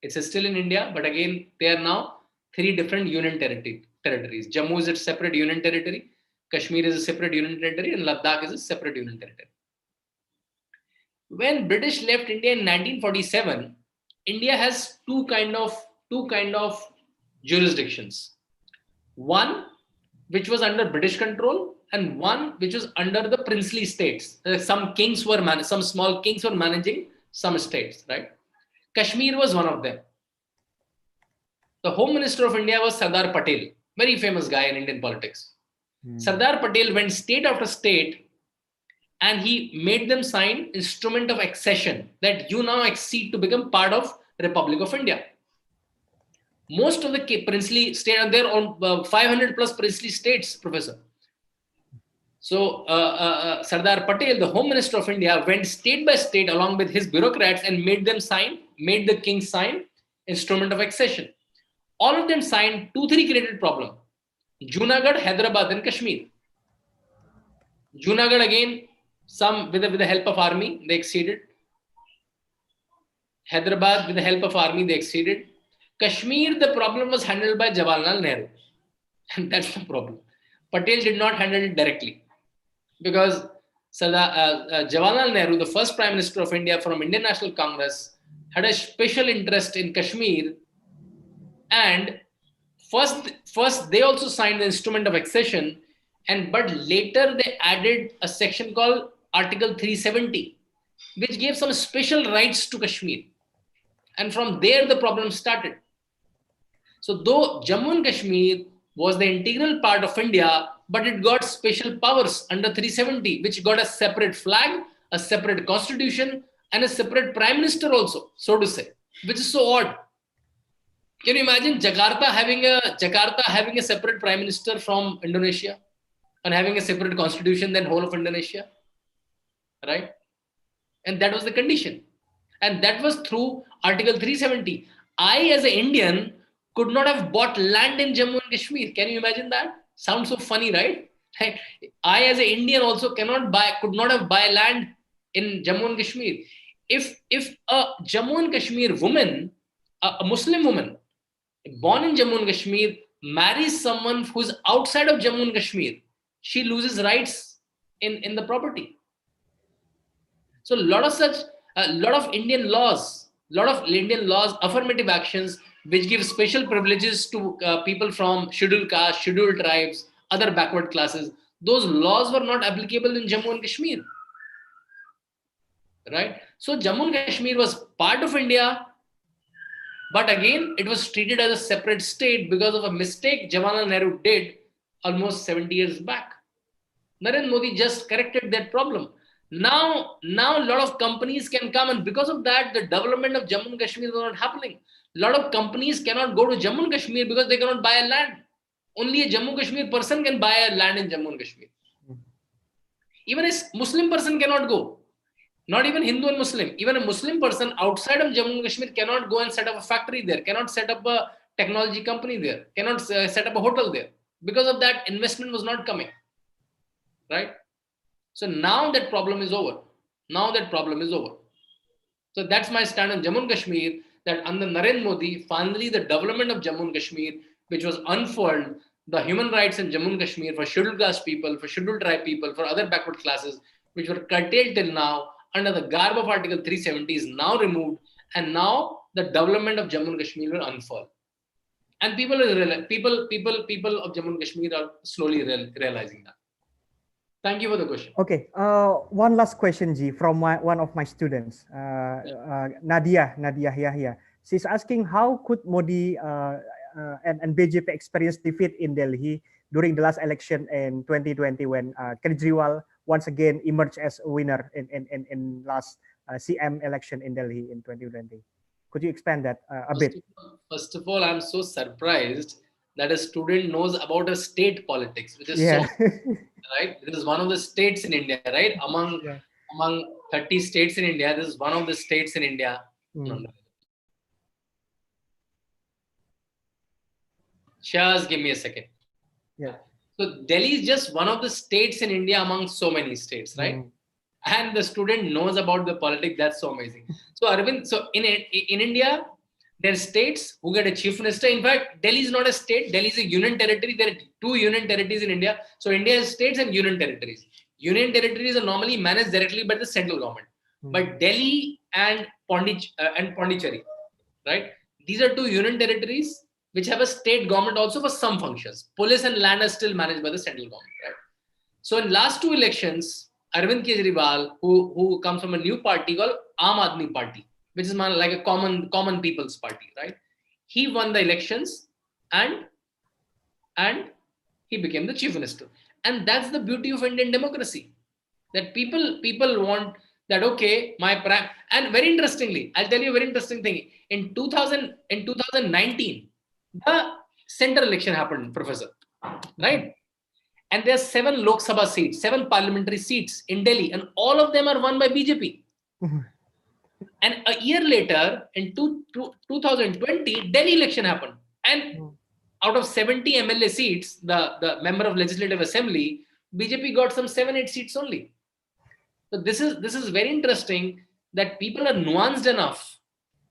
[SPEAKER 2] It's still in India, but again, they are now 3 different union territories. Jammu is a separate union territory, Kashmir is a separate union territory, and Ladakh is a separate union territory. When British left India in 1947, India has two kind of jurisdictions. One which was under British control, and one which was under the princely states. Some small kings were managing some states, right? Kashmir was one of them. The Home Minister of India was Sardar Patel, very famous guy in Indian politics. Sardar Patel went state after state and he made them sign instrument of accession that you now accede to become part of Republic of India. Most of the princely states, and there are 500 plus princely states, Professor. So Sardar Patel, the Home Minister of India, went state by state along with his bureaucrats and made the king sign instrument of accession. All of them signed. 2-3 created problem. Junagadh, Hyderabad, and Kashmir. Junagadh again, some with the help of army, they acceded. Hyderabad, with the help of army, they acceded. Kashmir, the problem was handled by Jawaharlal Nehru. And that's the problem. Patel did not handle it directly. Because Jawaharlal Nehru, the first Prime Minister of India from Indian National Congress, had a special interest in Kashmir. And first they also signed the instrument of accession, but later they added a section called Article 370, which gave some special rights to Kashmir. And from there the problem started. So though Jammu and Kashmir was the integral part of India, but it got special powers under 370, which got a separate flag, a separate constitution, and a separate prime minister also, so to say, which is so odd. Can you imagine Jakarta having a separate prime minister from Indonesia and having a separate constitution than whole of Indonesia, right? And that was the condition. And that was through Article 370. I, as an Indian, could not have bought land in Jammu and Kashmir. Can you imagine that? Sounds so funny, right? I, as an Indian, also could not have buy land in Jammu and Kashmir. If a Jammu and Kashmir woman, a Muslim woman, born in Jammu and Kashmir, marries someone who's outside of Jammu and Kashmir, she loses rights in the property. So a lot of Indian laws, affirmative actions, which give special privileges to people from scheduled castes, scheduled tribes, other backward classes, those laws were not applicable in Jammu and Kashmir. Right? So Jammu and Kashmir was part of India, but again, it was treated as a separate state because of a mistake Jawaharlal Nehru did almost 70 years back. Narendra Modi just corrected that problem. Now a lot of companies can come, and because of that, the development of Jammu and Kashmir is not happening. A lot of companies cannot go to Jammu and Kashmir because they cannot buy a land. Only a Jammu and Kashmir person can buy a land in Jammu and Kashmir. Even a Muslim person cannot go. Not even Hindu and Muslim. Even a Muslim person outside of Jammu and Kashmir cannot go and set up a factory there, cannot set up a technology company there, cannot set up a hotel there. Because of that, investment was not coming. Right? So now that problem is over. Now that problem is over. So that's my stand on Jammu and Kashmir, that under Narendra Modi, finally the development of Jammu and Kashmir, which was unfurled, the human rights in Jammu and Kashmir for scheduled caste people, for scheduled tribe people, for other backward classes, which were curtailed till now under the garb of Article 370 is now removed, and now the development of Jammu and Kashmir will unfurl. And people of Jammu and Kashmir are slowly realizing that. Thank you for the question.
[SPEAKER 1] Okay, one last question, Ji, from one of my students, Nadia Yahya. She's asking, how could Modi and BJP experience defeat in Delhi during the last election in 2020 when Kejriwal once again emerged as a winner in last CM election in Delhi in 2020? Could you expand that a bit?
[SPEAKER 2] First of all, I'm so surprised that a student knows about a state politics, which is
[SPEAKER 1] yeah.
[SPEAKER 2] so right. This is one of the states in India, right? Among 30 states in India, this is one of the states in India. Just give me a second.
[SPEAKER 1] Yeah.
[SPEAKER 2] So Delhi is just one of the states in India among so many states, right? And the student knows about the politics. That's so amazing. So Arvind, so in India, there are states who get a chief minister. In fact, Delhi is not a state. Delhi is a union territory. There are 2 union territories in India. So India has states and union territories. Union territories are normally managed directly by the central government. But Delhi and Pondicherry, right? These are 2 union territories which have a state government also for some functions. Police and land are still managed by the central government, right? So in last 2 elections, Arvind Kejriwal, who comes from a new party called Aam Aadmi Party, which is like a common people's party, right? He won the elections and he became the chief minister. And that's the beauty of Indian democracy, that people want that, okay, and very interestingly, I'll tell you a very interesting thing. In 2019, the central election happened, Professor, right? And there are 7 Lok Sabha seats, 7 parliamentary seats in Delhi, and all of them are won by BJP. And a year later, in 2020, Delhi election happened. And out of 70 MLA seats, the member of Legislative Assembly, BJP got some 7-8 seats only. So this is very interesting, that people are nuanced enough.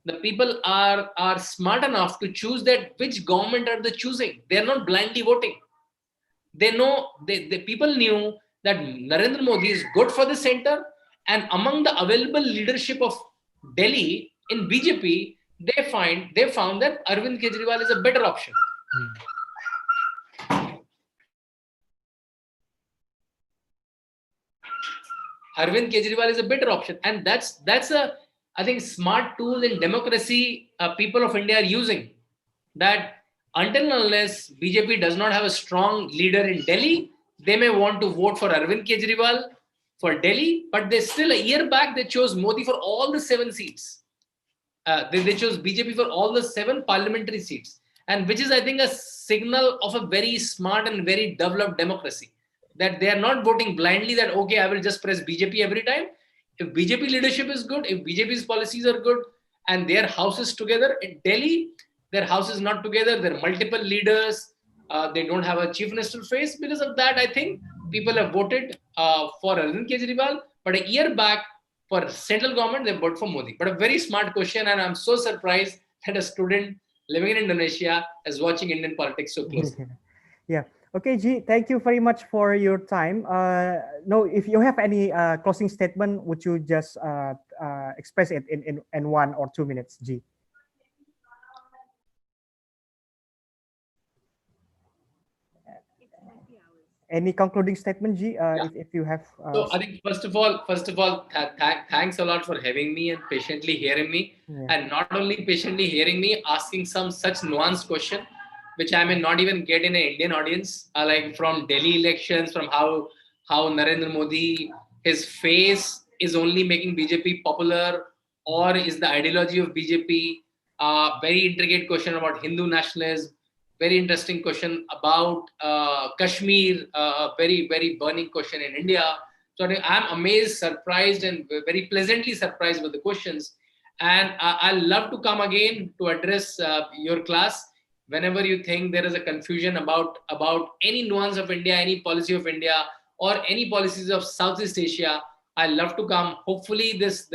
[SPEAKER 2] The people are smart enough to choose that which government are they choosing. They are not blindly voting. They know, the people knew that Narendra Modi is good for the center, and among the available leadership of Delhi in BJP, they found that Arvind Kejriwal is a better option. Arvind Kejriwal is a better option, and that's a, I think, smart tool in democracy people of India are using. That until and unless BJP does not have a strong leader in Delhi, they may want to vote for Arvind Kejriwal for Delhi, but they still, a year back, they chose Modi for all the 7 seats. They chose BJP for all the 7 parliamentary seats, and which is, I think, a signal of a very smart and very developed democracy, that they are not voting blindly, that, okay, I will just press BJP every time. If BJP leadership is good, if BJP's policies are good, and their house is together in Delhi, their house is not together, there are multiple leaders, they don't have a chief minister face. Because of that, I think people have voted for Arvind Kejriwal, but a year back, for central government, they vote for Modi. But a very smart question, and I'm so surprised that a student living in Indonesia is watching Indian politics so closely.
[SPEAKER 1] Yeah. Okay, Ji, thank you very much for your time. No, if you have any closing statement, would you just express it in 1 or 2 minutes, Ji? Any concluding statement, G?
[SPEAKER 2] Yeah.
[SPEAKER 1] If you have.
[SPEAKER 2] So I think first of all, thanks a lot for having me and patiently hearing me,
[SPEAKER 1] Yeah.
[SPEAKER 2] and not only patiently hearing me, asking some such nuanced question, which I may not even get in an Indian audience, like from Delhi elections, from how Narendra Modi, his face is only making BJP popular, or is the ideology of BJP? Very intricate question about Hindu nationalism. Very interesting question about Kashmir, a very burning question in India. So I'm amazed, surprised, and very pleasantly surprised with the questions. And I love to come again to address your class whenever you think there is a confusion about any nuance of India, any policy of India, or any policies of Southeast Asia. I love to come. Hopefully, this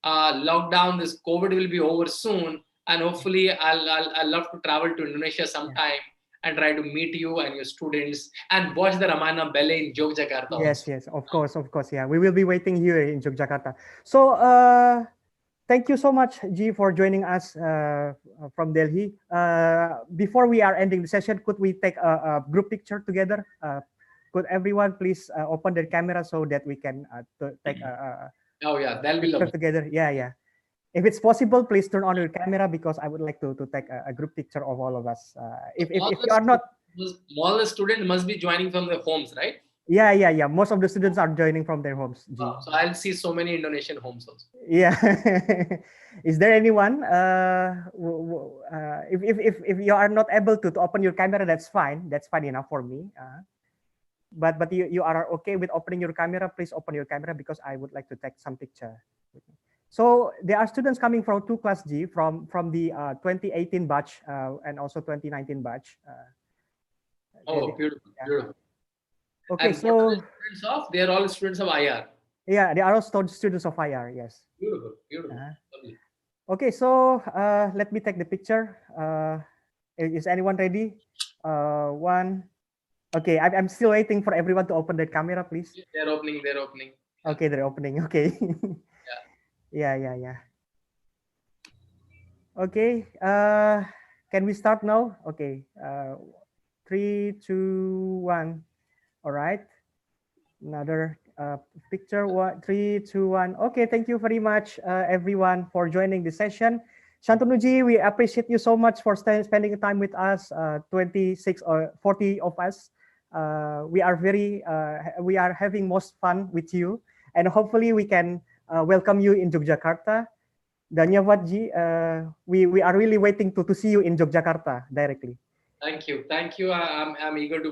[SPEAKER 2] lockdown, this COVID will be over soon, and hopefully I'll love to travel to Indonesia sometime and try to meet you and your students and watch the Ramayana ballet in Yogyakarta also.
[SPEAKER 1] Yes, of course. Yeah, we will be waiting here in Yogyakarta. So, thank you so much, G, for joining us from Delhi. Before we are ending the session, could we take a group picture together? Could everyone please open their camera so that we can take a
[SPEAKER 2] Oh yeah, that'll be
[SPEAKER 1] picture
[SPEAKER 2] lovely.
[SPEAKER 1] together? Yeah. If it's possible, please turn on your camera because I would like to take a group picture of all of us. If you are not,
[SPEAKER 2] All the students must be joining from their homes, right?
[SPEAKER 1] yeah. Most of the students are joining from their homes. G.
[SPEAKER 2] So I'll see so many Indonesian homes also.
[SPEAKER 1] Yeah. Is there anyone? If you are not able to open your camera, that's fine. That's fine enough for me. But you are okay with opening your camera? Please open your camera because I would like to take some picture. So there are students coming from 2 class G from the 2018 batch and also 2019 batch.
[SPEAKER 2] Oh, beautiful.
[SPEAKER 1] Okay,
[SPEAKER 2] and
[SPEAKER 1] so
[SPEAKER 2] what are the students of? They are all students of IR.
[SPEAKER 1] yeah, they are also students of IR. Yes.
[SPEAKER 2] Beautiful. Lovely.
[SPEAKER 1] Okay, so let me take the picture. Is anyone ready? One. Okay, I'm still waiting for everyone to open their camera, please.
[SPEAKER 2] They're opening.
[SPEAKER 1] Okay, they're opening. Okay. Yeah. Okay. Can we start now? Okay. 3, 2, 1. All right. Another picture. 1, 3, 2, 1. Okay. Thank you very much, everyone, for joining the session. Shantanuji, we appreciate you so much for spending time with us. 26 or 40 of us. We are having most fun with you, and hopefully we can welcome you in Yogyakarta. Dhanyavad ji, we are really waiting to see you in Yogyakarta directly.
[SPEAKER 2] Thank you. I'm eager to